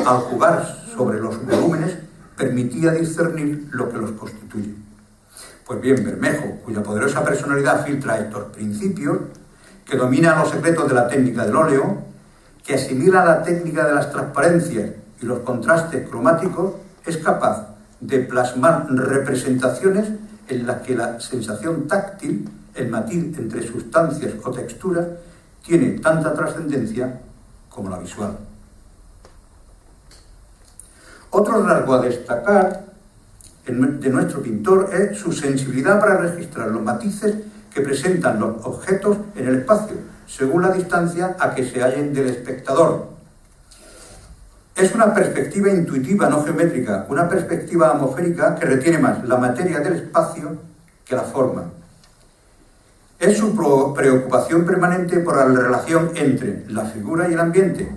al jugar sobre los volúmenes, permitía discernir lo que los constituye. Pues bien, Bermejo, cuya poderosa personalidad filtra estos principios, que domina los secretos de la técnica del óleo, que asimila la técnica de las transparencias y los contrastes cromáticos, es capaz de plasmar representaciones en las que la sensación táctil, el matiz entre sustancias o texturas, tiene tanta trascendencia como la visual. Otro rasgo a destacar de nuestro pintor es su sensibilidad para registrar los matices que presentan los objetos en el espacio, según la distancia a que se hallen del espectador. Es una perspectiva intuitiva, no geométrica, una perspectiva atmosférica que retiene más la materia del espacio que la forma. Es su preocupación permanente por la relación entre la figura y el ambiente,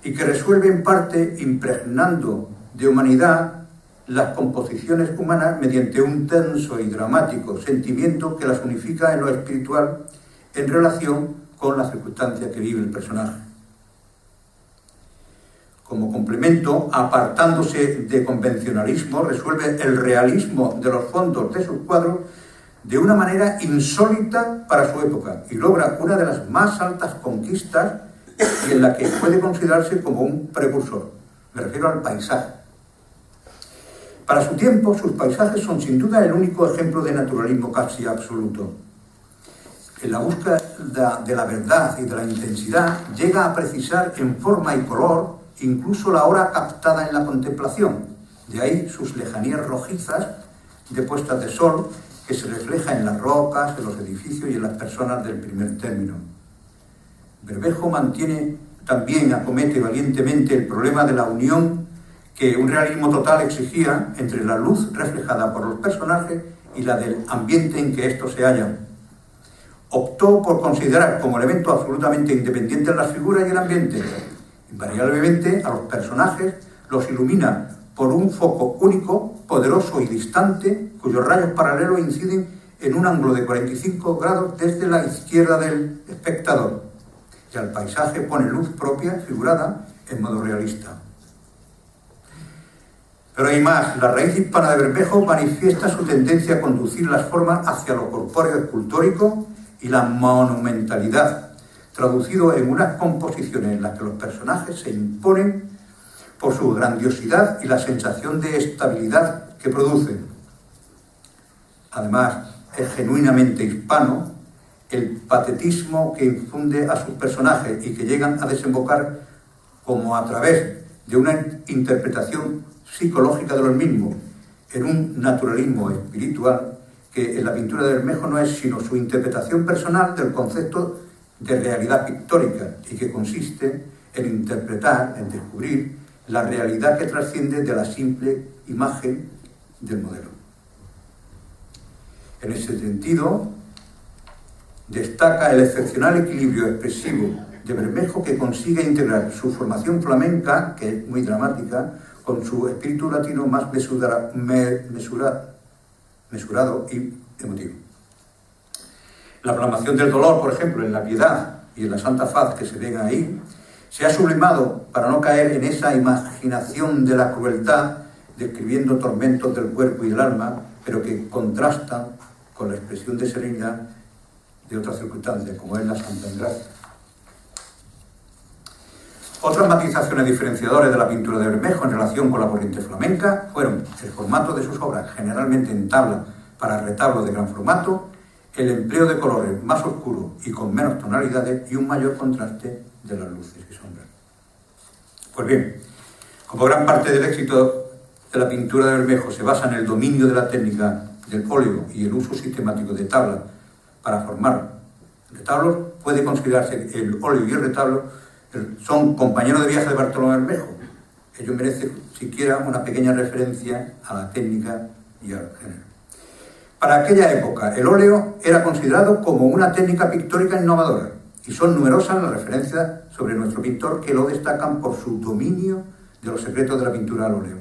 y que resuelve en parte impregnando de humanidad las composiciones humanas mediante un tenso y dramático sentimiento que las unifica en lo espiritual en relación con la circunstancia que vive el personaje. Como complemento, apartándose de convencionalismo, resuelve el realismo de los fondos de sus cuadros de una manera insólita para su época y logra una de las más altas conquistas y en la que puede considerarse como un precursor. Me refiero al paisaje. Para su tiempo, sus paisajes son sin duda el único ejemplo de naturalismo casi absoluto. En la búsqueda de la verdad y de la intensidad, llega a precisar en forma y color incluso la hora captada en la contemplación. De ahí sus lejanías rojizas de puestas de sol, que se refleja en las rocas, en los edificios y en las personas del primer término. Bermejo acomete valientemente el problema de la unión que un realismo total exigía entre la luz reflejada por los personajes y la del ambiente en que estos se hallan. Optó por considerar como elemento absolutamente independiente las figuras y el ambiente. Invariablemente a los personajes los ilumina por un foco único, poderoso y distante, cuyos rayos paralelos inciden en un ángulo de 45 grados desde la izquierda del espectador, y al paisaje pone luz propia, figurada, en modo realista. Pero hay más. La raíz hispana de Bermejo manifiesta su tendencia a conducir las formas hacia lo corpóreo escultórico y la monumentalidad, traducido en unas composiciones en las que los personajes se imponen por su grandiosidad y la sensación de estabilidad que producen. Además, es genuinamente hispano el patetismo que infunde a sus personajes y que llegan a desembocar como a través de una interpretación psicológica de los mismos, en un naturalismo espiritual que en la pintura de Bermejo no es sino su interpretación personal del concepto de realidad pictórica y que consiste en interpretar, en descubrir la realidad que trasciende de la simple imagen del modelo. En ese sentido, destaca el excepcional equilibrio expresivo de Bermejo, que consigue integrar su formación flamenca, que es muy dramática, con su espíritu latino más mesurado y emotivo. La plasmación del dolor, por ejemplo, en la Piedad y en la Santa Faz que se ven ahí, se ha sublimado para no caer en esa imaginación de la crueldad, describiendo tormentos del cuerpo y del alma, pero que contrastan con la expresión de serenidad de otras circunstancias, como es la Santa Engracia. Otras matizaciones diferenciadoras de la pintura de Bermejo en relación con la corriente flamenca fueron el formato de sus obras, generalmente en tabla para retablos de gran formato, el empleo de colores más oscuros y con menos tonalidades y un mayor contraste de las luces y sombras. Pues bien, como gran parte del éxito de la pintura de Bermejo se basa en el dominio de la técnica del óleo y el uso sistemático de tablas para formar retablos, puede considerarse que el óleo y el retablo son compañeros de viaje de Bartolomé Bermejo. Ello merece siquiera una pequeña referencia a la técnica y al género. Para aquella época, el óleo era considerado como una técnica pictórica innovadora, y son numerosas las referencias sobre nuestro pintor que lo destacan por su dominio de los secretos de la pintura al óleo.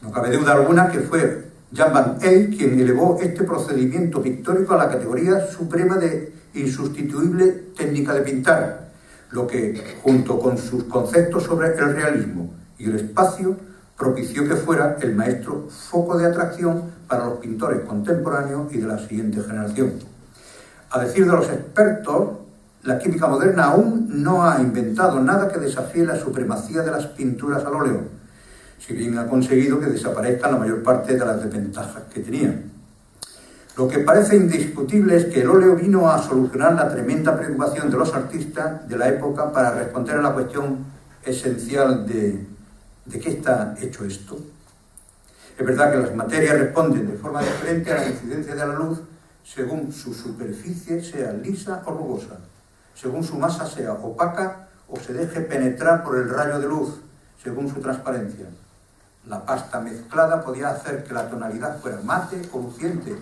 No cabe duda alguna que fue Jan van Eyck quien elevó este procedimiento pictórico a la categoría suprema de insustituible técnica de pintar, lo que, junto con sus conceptos sobre el realismo y el espacio propició que fuera el maestro foco de atracción para los pintores contemporáneos y de la siguiente generación. A decir de los expertos, la química moderna aún no ha inventado nada que desafíe la supremacía de las pinturas al óleo, si bien ha conseguido que desaparezcan la mayor parte de las desventajas que tenían. Lo que parece indiscutible es que el óleo vino a solucionar la tremenda preocupación de los artistas de la época para responder a la cuestión esencial de qué está hecho esto. Es verdad que las materias responden de forma diferente a la incidencia de la luz según su superficie sea lisa o rugosa, según su masa sea opaca o se deje penetrar por el rayo de luz, según su transparencia. La pasta mezclada podía hacer que la tonalidad fuera mate o luciente,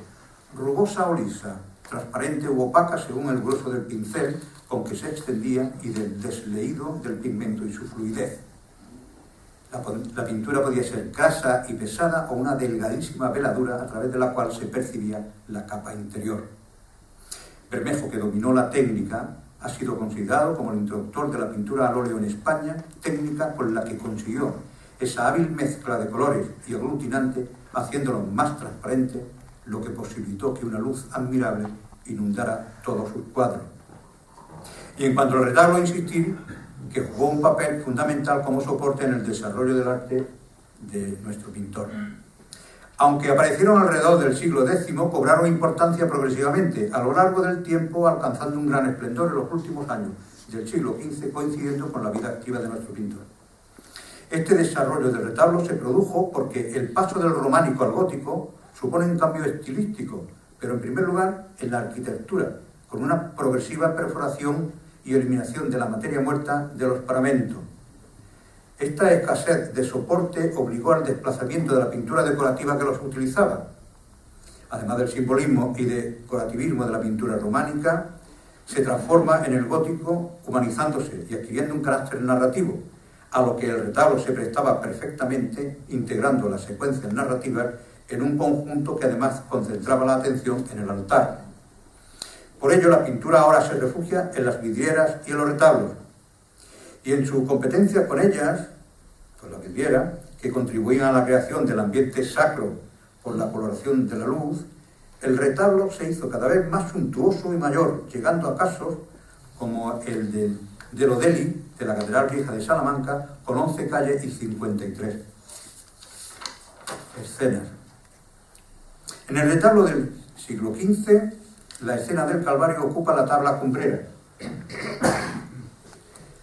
rugosa o lisa, transparente u opaca según el grueso del pincel con que se extendía y del desleído del pigmento y su fluidez. La pintura podía ser grasa y pesada o una delgadísima veladura a través de la cual se percibía la capa interior. Bermejo, que dominó la técnica, ha sido considerado como el introductor de la pintura al óleo en España, técnica con la que consiguió esa hábil mezcla de colores y aglutinante, haciéndolo más transparente, lo que posibilitó que una luz admirable inundara todos sus cuadros. Y en cuanto al retablo, insistir que jugó un papel fundamental como soporte en el desarrollo del arte de nuestro pintor. Aunque aparecieron alrededor del siglo X, cobraron importancia progresivamente a lo largo del tiempo, alcanzando un gran esplendor en los últimos años del siglo XV, coincidiendo con la vida activa de nuestro pintor. Este desarrollo del retablo se produjo porque el paso del románico al gótico supone un cambio estilístico, pero en primer lugar en la arquitectura, con una progresiva perforación y eliminación de la materia muerta de los paramentos. Esta escasez de soporte obligó al desplazamiento de la pintura decorativa que los utilizaba. Además del simbolismo y decorativismo de la pintura románica, se transforma en el gótico humanizándose y adquiriendo un carácter narrativo, a lo que el retablo se prestaba perfectamente, integrando las secuencias narrativas en un conjunto que además concentraba la atención en el altar. Por ello, la pintura ahora se refugia en las vidrieras y en los retablos, y en su competencia con ellas, con la vidriera, que contribuían a la creación del ambiente sacro por la coloración de la luz, el retablo se hizo cada vez más suntuoso y mayor, llegando a casos como el de Lodeli, de la Catedral Vieja de Salamanca, con 11 calles y 53 escenas. En el retablo del siglo XV, la escena del Calvario ocupa la tabla cumbrera,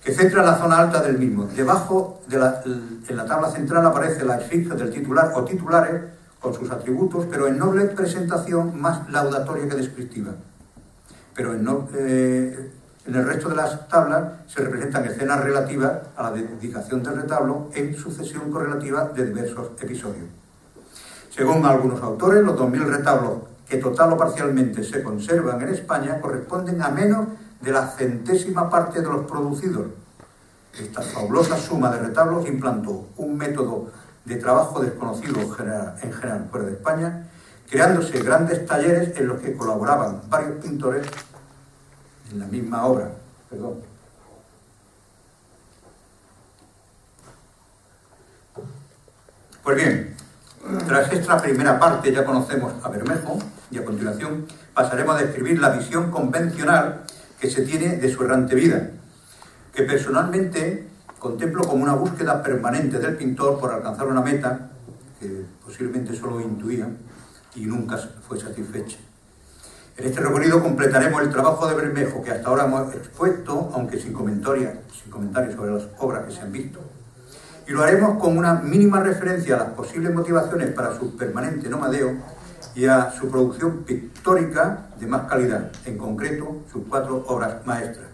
que centra la zona alta del mismo. Debajo, en la tabla central, aparece la esfinge del titular o titulares, con sus atributos, pero en noble presentación más laudatoria que descriptiva. Pero en el resto de las tablas se representan escenas relativas a la dedicación del retablo en sucesión correlativa de diversos episodios. Según algunos autores, los 2000 retablos que total o parcialmente se conservan en España corresponden a menos de la centésima parte de los producidos. Esta fabulosa suma de retablos implantó un método de trabajo desconocido en general fuera de España, creándose grandes talleres en los que colaboraban varios pintores en la misma obra. Pues bien, tras esta primera parte ya conocemos a Bermejo y a continuación pasaremos a describir la visión convencional que se tiene de su errante vida, que personalmente contemplo como una búsqueda permanente del pintor por alcanzar una meta que posiblemente solo intuía y nunca fue satisfecha. En este recorrido completaremos el trabajo de Bermejo que hasta ahora hemos expuesto, aunque sin comentarios sobre las obras que se han visto. Y lo haremos con una mínima referencia a las posibles motivaciones para su permanente nomadeo y a su producción pictórica de más calidad, en concreto sus 4 obras maestras.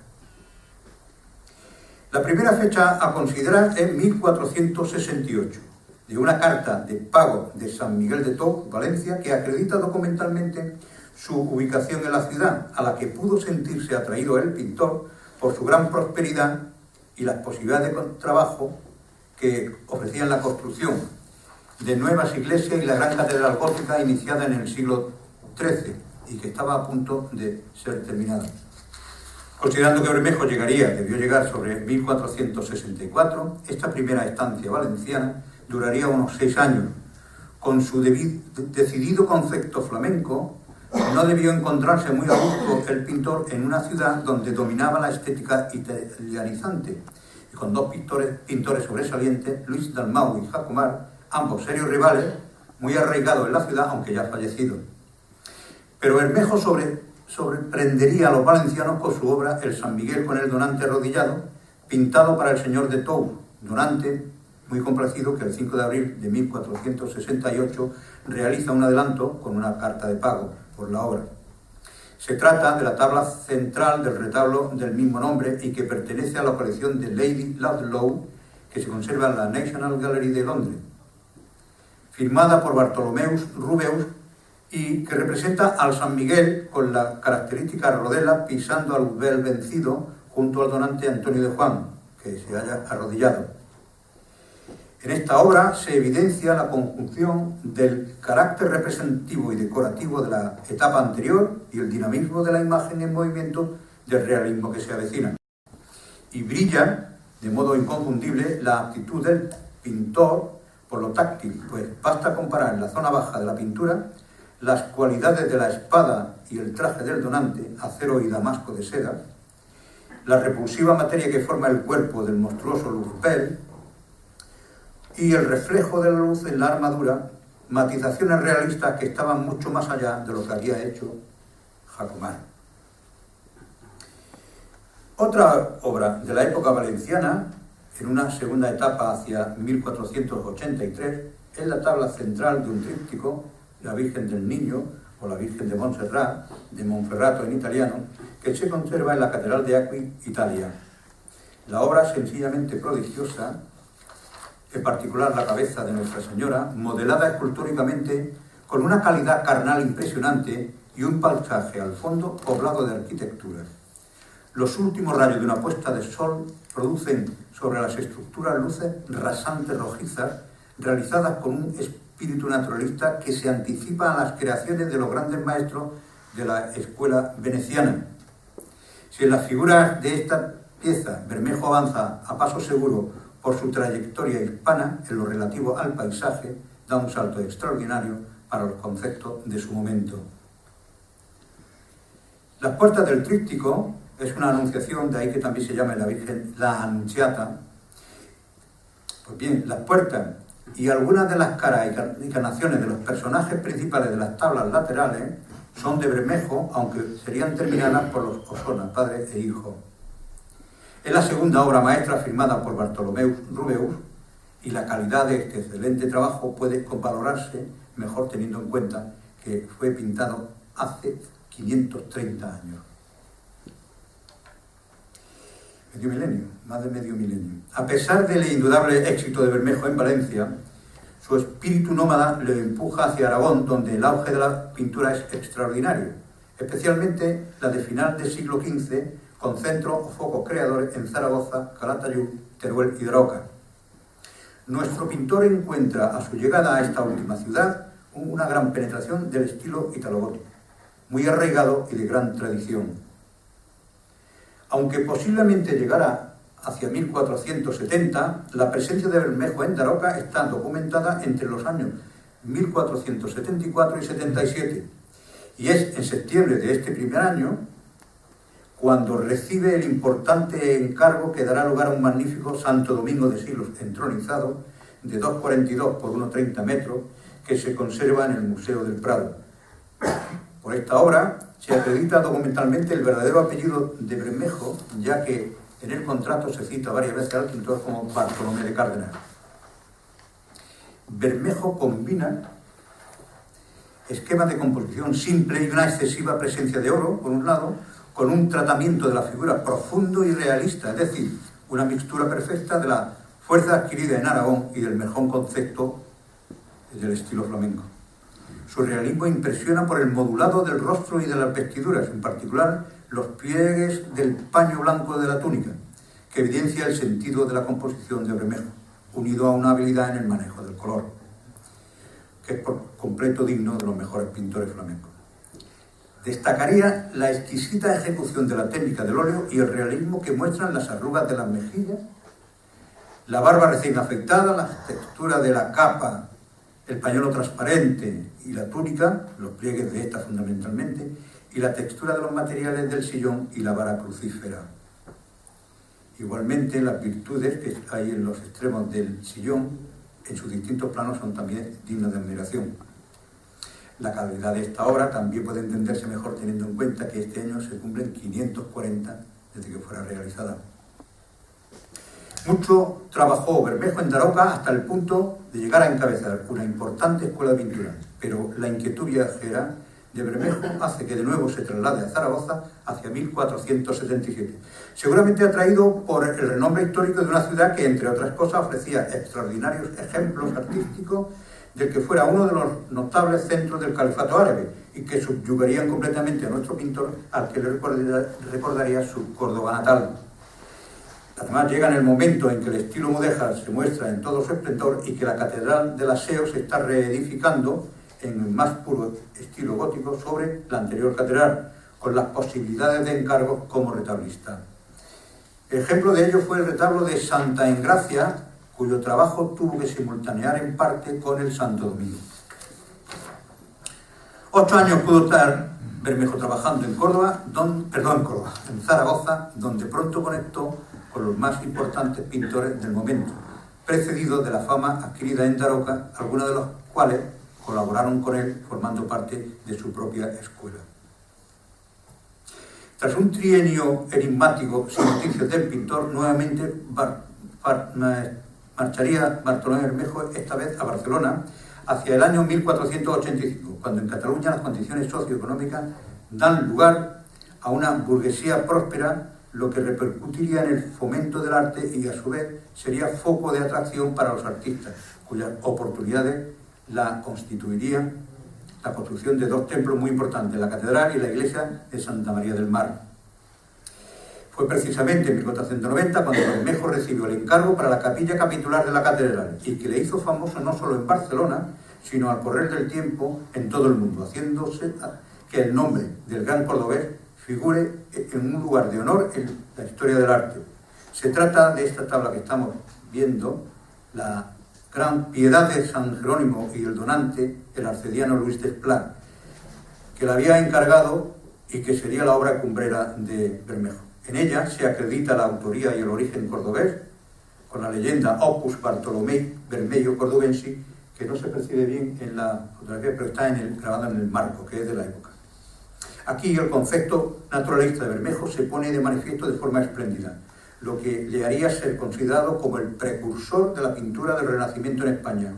La primera fecha a considerar es 1468, de una carta de pago de San Miguel de Tous, Valencia, que acredita documentalmente su ubicación en la ciudad, a la que pudo sentirse atraído el pintor por su gran prosperidad y las posibilidades de trabajo que ofrecían la construcción de nuevas iglesias y la gran catedral gótica iniciada en el siglo XIII y que estaba a punto de ser terminada. Considerando que Bermejo debió llegar sobre 1464, esta primera estancia valenciana duraría unos 6 años. Con su decidido concepto flamenco, no debió encontrarse muy a gusto el pintor en una ciudad donde dominaba la estética italianizante, y con dos pintores sobresalientes, Luis Dalmau y Jacomar, ambos serios rivales, muy arraigados en la ciudad, aunque ya fallecidos. Pero Bermejo sorprendería a los valencianos con su obra El San Miguel con el donante arrodillado, pintado para el señor de Tours, donante muy complacido que el 5 de abril de 1468 realiza un adelanto con una carta de pago por la obra. Se trata de la tabla central del retablo del mismo nombre y que pertenece a la colección de Lady Ludlow, que se conserva en la National Gallery de Londres, firmada por Bartolomeus Rubeus, y que representa al San Miguel con la característica rodela pisando al Luzbel vencido junto al donante Antonio de Juan, que se halla arrodillado. En esta obra se evidencia la conjunción del carácter representativo y decorativo de la etapa anterior y el dinamismo de la imagen en movimiento del realismo que se avecina. Y brilla de modo inconfundible la actitud del pintor por lo táctil, pues basta comparar en la zona baja de la pintura las cualidades de la espada y el traje del donante, acero y damasco de seda, la repulsiva materia que forma el cuerpo del monstruoso Luzbel y el reflejo de la luz en la armadura, matizaciones realistas que estaban mucho más allá de lo que había hecho Jacomar. Otra obra de la época valenciana, en una segunda etapa hacia 1483, es la tabla central de un tríptico, La Virgen del Niño, o la Virgen de Montserrat, de Monferrato en italiano, que se conserva en la Catedral de Acqui, Italia. La obra sencillamente prodigiosa, en particular la cabeza de Nuestra Señora, modelada escultóricamente con una calidad carnal impresionante y un paisaje al fondo poblado de arquitecturas. Los últimos rayos de una puesta de sol producen sobre las estructuras luces rasantes rojizas, realizadas con un espíritu naturalista que se anticipa a las creaciones de los grandes maestros de la escuela veneciana. Si en las figuras de esta pieza Bermejo avanza a paso seguro por su trayectoria hispana, en lo relativo al paisaje, da un salto extraordinario para los conceptos de su momento. Las puertas del tríptico es una anunciación, de ahí que también se llame la Virgen la Anunciata. Pues bien, las puertas y algunas de las caras y encarnaciones de los personajes principales de las tablas laterales son de Bermejo, aunque serían terminadas por los Osona, padre e hijo. Es la segunda obra maestra firmada por Bartolomeus Rubeus y la calidad de este excelente trabajo puede valorarse mejor teniendo en cuenta que fue pintado hace 530 años. Medio milenio, más de medio milenio. A pesar del indudable éxito de Bermejo en Valencia, su espíritu nómada le empuja hacia Aragón, donde el auge de la pintura es extraordinario, especialmente la de final del siglo XV, con centros o focos creadores en Zaragoza, Calatayud, Teruel y Daroca. Nuestro pintor encuentra a su llegada a esta última ciudad una gran penetración del estilo italogótico, muy arraigado y de gran tradición. Aunque posiblemente llegara hacia 1470, la presencia de Bermejo en Daroca está documentada entre los años 1474 y 77, y es en septiembre de este primer año cuando recibe el importante encargo que dará lugar a un magnífico Santo Domingo de siglos entronizado de 2,42 por 1,30 metros que se conserva en el Museo del Prado. Por esta obra se acredita documentalmente el verdadero apellido de Bermejo, ya que en el contrato se cita varias veces al pintor como Bartolomé de Cárdenas. Bermejo combina esquema de composición simple y una excesiva presencia de oro, por un lado, con un tratamiento de la figura profundo y realista, es decir, una mixtura perfecta de la fuerza adquirida en Aragón y del mejor concepto del estilo flamenco. Su realismo impresiona por el modulado del rostro y de las vestiduras, en particular los pliegues del paño blanco de la túnica, que evidencia el sentido de la composición de Bermejo, unido a una habilidad en el manejo del color, que es por completo digno de los mejores pintores flamencos. Destacaría la exquisita ejecución de la técnica del óleo y el realismo que muestran las arrugas de las mejillas, la barba recién afeitada, la textura de la capa, el pañuelo transparente y la túnica, los pliegues de esta fundamentalmente, y la textura de los materiales del sillón y la vara crucífera. Igualmente, las virtudes que hay en los extremos del sillón, en sus distintos planos, son también dignas de admiración. La calidad de esta obra también puede entenderse mejor teniendo en cuenta que este año se cumplen 540 desde que fuera realizada. Mucho trabajó Bermejo en Daroca hasta el punto de llegar a encabezar una importante escuela de pintura, pero la inquietud viajera de Bermejo hace que de nuevo se traslade a Zaragoza hacia 1477, seguramente atraído por el renombre histórico de una ciudad que, entre otras cosas, ofrecía extraordinarios ejemplos artísticos del que fuera uno de los notables centros del califato árabe y que subyugarían completamente a nuestro pintor, al que le recordaría su Córdoba natal. Además, llega en el momento en que el estilo mudéjar se muestra en todo su esplendor y que la Catedral del Aseo se está reedificando en el más puro estilo gótico sobre la anterior catedral, con las posibilidades de encargo como retablista. Ejemplo de ello fue el retablo de Santa Engracia, cuyo trabajo tuvo que simultanear en parte con el Santo Domingo. 8 años pudo estar Bermejo trabajando en en Zaragoza, donde pronto conectó con los más importantes pintores del momento, precedidos de la fama adquirida en Daroca, algunos de los cuales colaboraron con él formando parte de su propia escuela. Tras un trienio enigmático sin noticias del pintor, nuevamente marcharía Bartolomé Bermejo, esta vez a Barcelona, hacia el año 1485, cuando en Cataluña las condiciones socioeconómicas dan lugar a una burguesía próspera, lo que repercutiría en el fomento del arte y a su vez sería foco de atracción para los artistas, cuyas oportunidades la constituirían la construcción de 2 templos muy importantes, la catedral y la iglesia de Santa María del Mar. Fue precisamente en 1490 cuando Bermejo recibió el encargo para la capilla capitular de la catedral y que le hizo famoso no solo en Barcelona, sino al correr del tiempo en todo el mundo, haciéndose que el nombre del gran cordobés figure en un lugar de honor en la historia del arte. Se trata de esta tabla que estamos viendo, la Gran Piedad de San Jerónimo y el donante, el arcediano Luis Desplats, que la había encargado y que sería la obra cumbrera de Bermejo. En ella se acredita la autoría y el origen cordobés, con la leyenda Opus Bartolomei Bermello Cordobensi, que no se percibe bien en la fotografía, pero está grabado en el marco, que es de la época. Aquí el concepto naturalista de Bermejo se pone de manifiesto de forma espléndida, lo que le haría ser considerado como el precursor de la pintura del Renacimiento en España.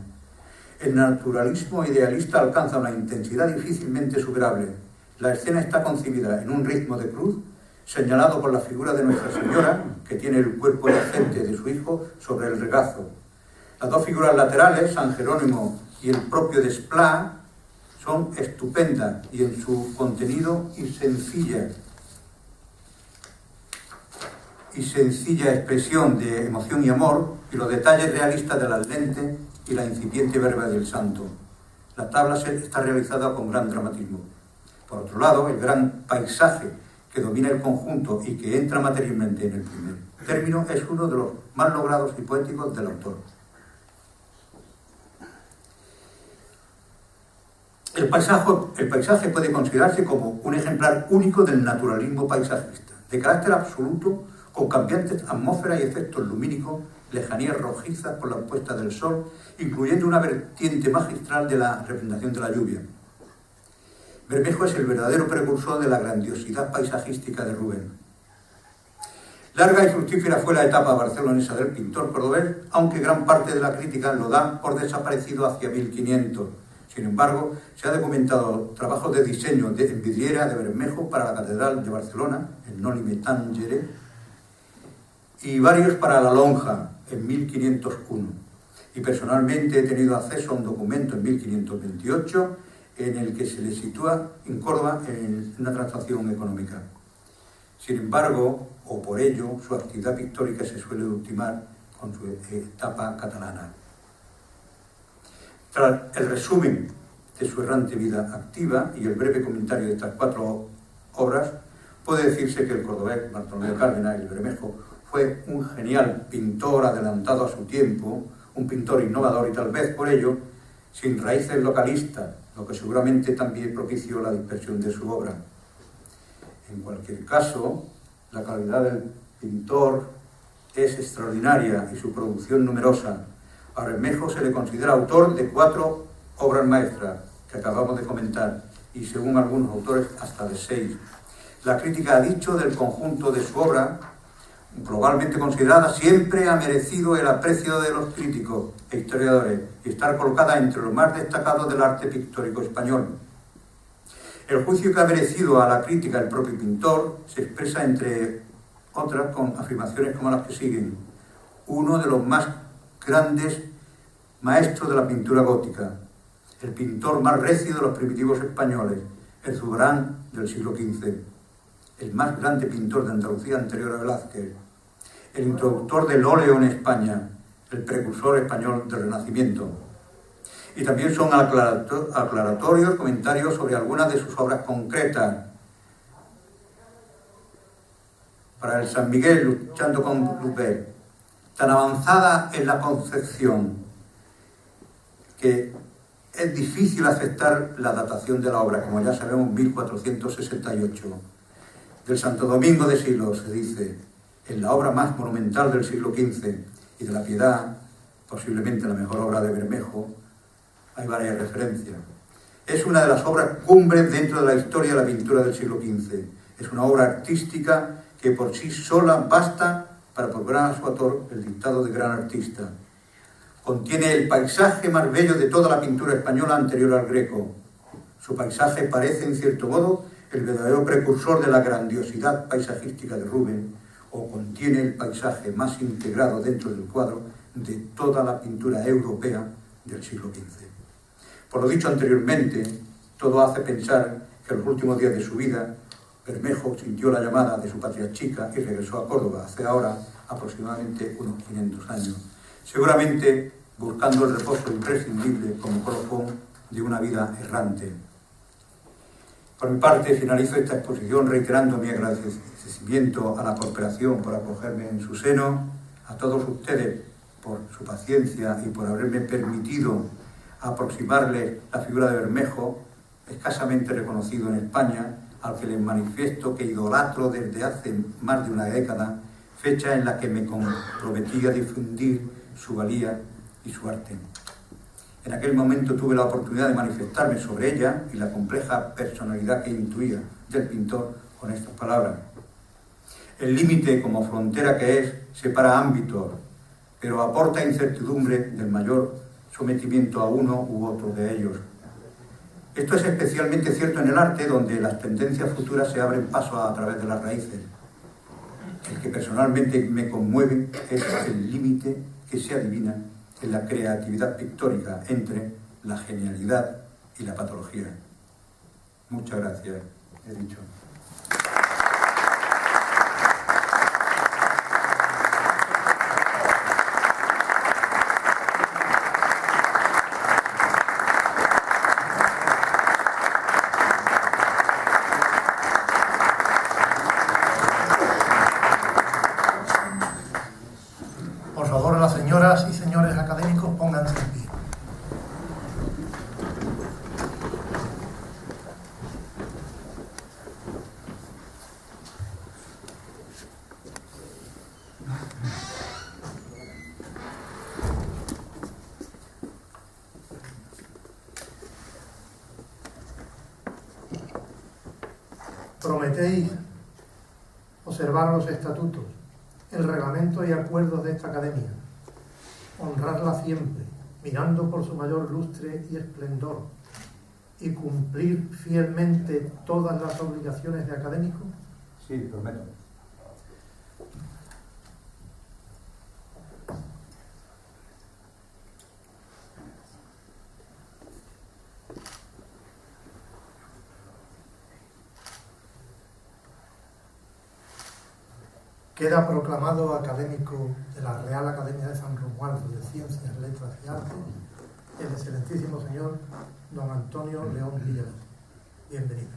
El naturalismo idealista alcanza una intensidad difícilmente superable. La escena está concebida en un ritmo de cruz, señalado por la figura de Nuestra Señora, que tiene el cuerpo yacente de su hijo sobre el regazo. Las 2 figuras laterales, San Jerónimo y el propio Desplats, son estupendas y en su contenido y sencilla expresión de emoción y amor, y los detalles realistas de las lentes y la incipiente verba del santo. La tabla está realizada con gran dramatismo. Por otro lado, el gran paisaje que domina el conjunto y que entra materialmente en el primer término es uno de los más logrados y poéticos del autor. El paisaje puede considerarse como un ejemplar único del naturalismo paisajista, de carácter absoluto, con cambiantes atmósferas y efectos lumínicos, lejanías rojizas por la puesta del sol, incluyendo una vertiente magistral de la representación de la lluvia. Bermejo es el verdadero precursor de la grandiosidad paisajística de Rubén. Larga y fructífera fue la etapa barcelonesa del pintor cordobés, aunque gran parte de la crítica lo da por desaparecido hacia 1500. Sin embargo, se ha documentado trabajos de diseño en vidriera de Bermejo para la Catedral de Barcelona, en Noli Tangere, y varios para la Lonja, en 1501. Y personalmente he tenido acceso a un documento en 1528 en el que se le sitúa en Córdoba en una transacción económica. Sin embargo, o por ello, su actividad pictórica se suele ultimar con su etapa catalana. Tras el resumen de su errante vida activa y el breve comentario de estas 4 obras, puede decirse que el cordobés Bartolomé Cárdenas, el Bermejo, fue un genial pintor adelantado a su tiempo, un pintor innovador y tal vez por ello sin raíces localistas, lo que seguramente también propició la dispersión de su obra. En cualquier caso, la calidad del pintor es extraordinaria y su producción numerosa. A Bermejo se le considera autor de 4 obras maestras que acabamos de comentar y, según algunos autores, hasta de 6. La crítica ha dicho del conjunto de su obra, globalmente considerada, siempre ha merecido el aprecio de los críticos e historiadores y estar colocada entre los más destacados del arte pictórico español. El juicio que ha merecido a la crítica el propio pintor se expresa, entre otras, con afirmaciones como las que siguen: uno de los más grandes maestros de la pintura gótica, el pintor más recio de los primitivos españoles, el Zurbarán del siglo XV, el más grande pintor de Andalucía anterior a Velázquez, el introductor del óleo en España, el precursor español del Renacimiento. Y también son aclaratorios comentarios sobre algunas de sus obras concretas. Para el San Miguel, luchando con Lupet, tan avanzada es la concepción que es difícil aceptar la datación de la obra, como ya sabemos, 1468. Del Santo Domingo de Silos se dice: en la obra más monumental del siglo XV y de la Piedad, posiblemente la mejor obra de Bermejo, hay varias referencias. Es una de las obras cumbres dentro de la historia de la pintura del siglo XV. Es una obra artística que por sí sola basta para procurar a su autor el dictado de gran artista. Contiene el paisaje más bello de toda la pintura española anterior al Greco. Su paisaje parece, en cierto modo, el verdadero precursor de la grandiosidad paisajística de Rubens, o contiene el paisaje más integrado dentro del cuadro de toda la pintura europea del siglo XV. Por lo dicho anteriormente, todo hace pensar que en los últimos días de su vida, Bermejo sintió la llamada de su patria chica y regresó a Córdoba hace ahora aproximadamente unos 500 años, seguramente buscando el reposo imprescindible como colofón de una vida errante. Por mi parte, finalizo esta exposición reiterando mi agradecimiento a la corporación por acogerme en su seno, a todos ustedes por su paciencia y por haberme permitido aproximarles la figura de Bermejo, escasamente reconocido en España, al que les manifiesto que idolatro desde hace más de una década, fecha en la que me comprometí a difundir su valía y su arte. En aquel momento tuve la oportunidad de manifestarme sobre ella y la compleja personalidad que intuía del pintor con estas palabras: el límite, como frontera que es, separa ámbitos, pero aporta incertidumbre del mayor sometimiento a uno u otro de ellos. Esto es especialmente cierto en el arte, donde las tendencias futuras se abren paso a través de las raíces. El que personalmente me conmueve es el límite que se adivina en la creatividad pictórica entre la genialidad y la patología. Muchas gracias, he dicho. Por favor, las señoras y señores académicos, pónganse en pie. Prometéis observar los estatutos, el reglamento y acuerdos de esta academia, honrarla siempre, mirando por su mayor lustre y esplendor, y cumplir fielmente todas las obligaciones de académico? Sí, prometo. Queda proclamado académico de la Real Academia de San Romualdo de Ciencias, Letras y Artes el excelentísimo señor don Antonio León Villalón. Bienvenido.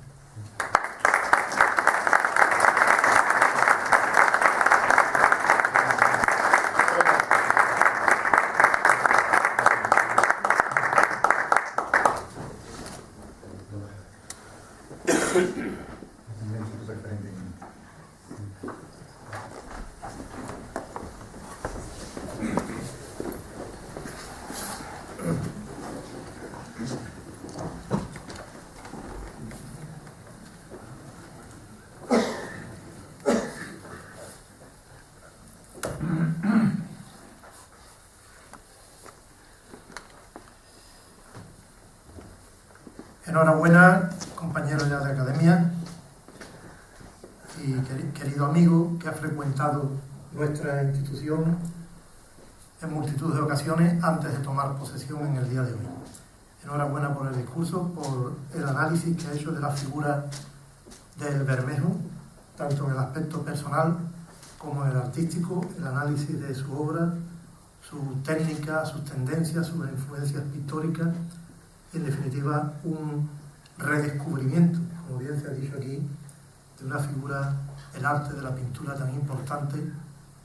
Enhorabuena, compañeros ya de academia y querido amigo que ha frecuentado nuestra institución en multitud de ocasiones antes de tomar posesión en el día de hoy. Enhorabuena por el discurso, por el análisis que ha hecho de la figura del Bermejo, tanto en el aspecto personal como en el artístico, el análisis de su obra, su técnica, sus tendencias, sus influencias pictóricas y, en definitiva, un redescubrimiento, como bien se ha dicho aquí, de una figura, el arte de la pintura tan importante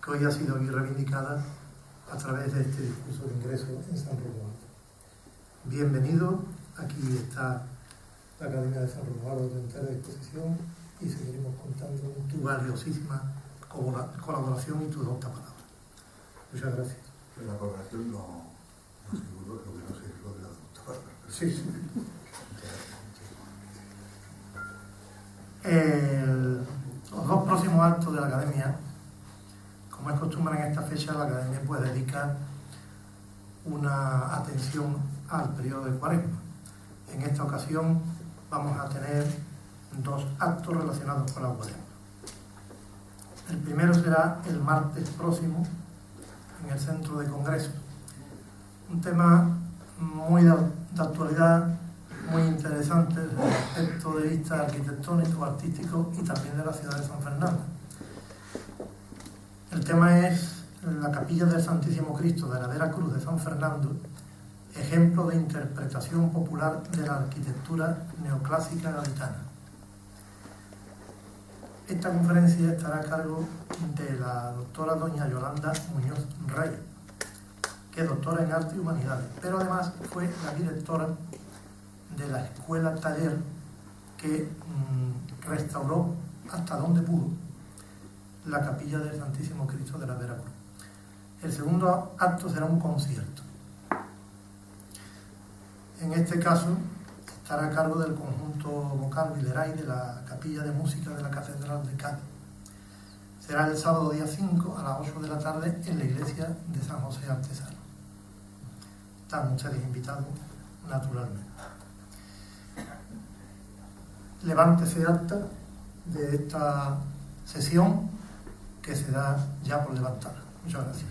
que hoy ha sido aquí reivindicada a través de este discurso de ingreso en San Romualdo. Bienvenido, aquí está la Academia de San Romualdo de entera disposición y seguiremos contando tu valiosísima colaboración y tus doctas palabras. Muchas gracias. La colaboración no seguro, lo que no sé es lo de las doctas palabras. Sí, sí. Los dos próximos actos de la Academia, como es costumbre en esta fecha, la Academia puede dedicar una atención al periodo de Cuaresma. En esta ocasión vamos a tener dos actos relacionados con la Cuaresma. El primero será el martes próximo en el Centro de Congresos. Un tema muy de actualidad, muy interesante desde el aspecto de vista arquitectónico, artístico y también de la ciudad de San Fernando. El tema es la Capilla del Santísimo Cristo de la Vera Cruz de San Fernando, ejemplo de interpretación popular de la arquitectura neoclásica gaditana. Esta conferencia estará a cargo de la doctora doña Yolanda Muñoz Rey, que es doctora en Arte y Humanidades, pero además fue la directora de la escuela taller que restauró hasta donde pudo la Capilla del Santísimo Cristo de la Vera Cruz. El segundo acto será un concierto. En este caso estará a cargo del conjunto vocal Vileray de la Capilla de Música de la Catedral de Cádiz. Será el sábado día 5 a las 8 de la tarde en la iglesia de San José Artesano. Están ustedes invitados, naturalmente. Levántese acta de esta sesión que se da ya por levantar. Muchas gracias.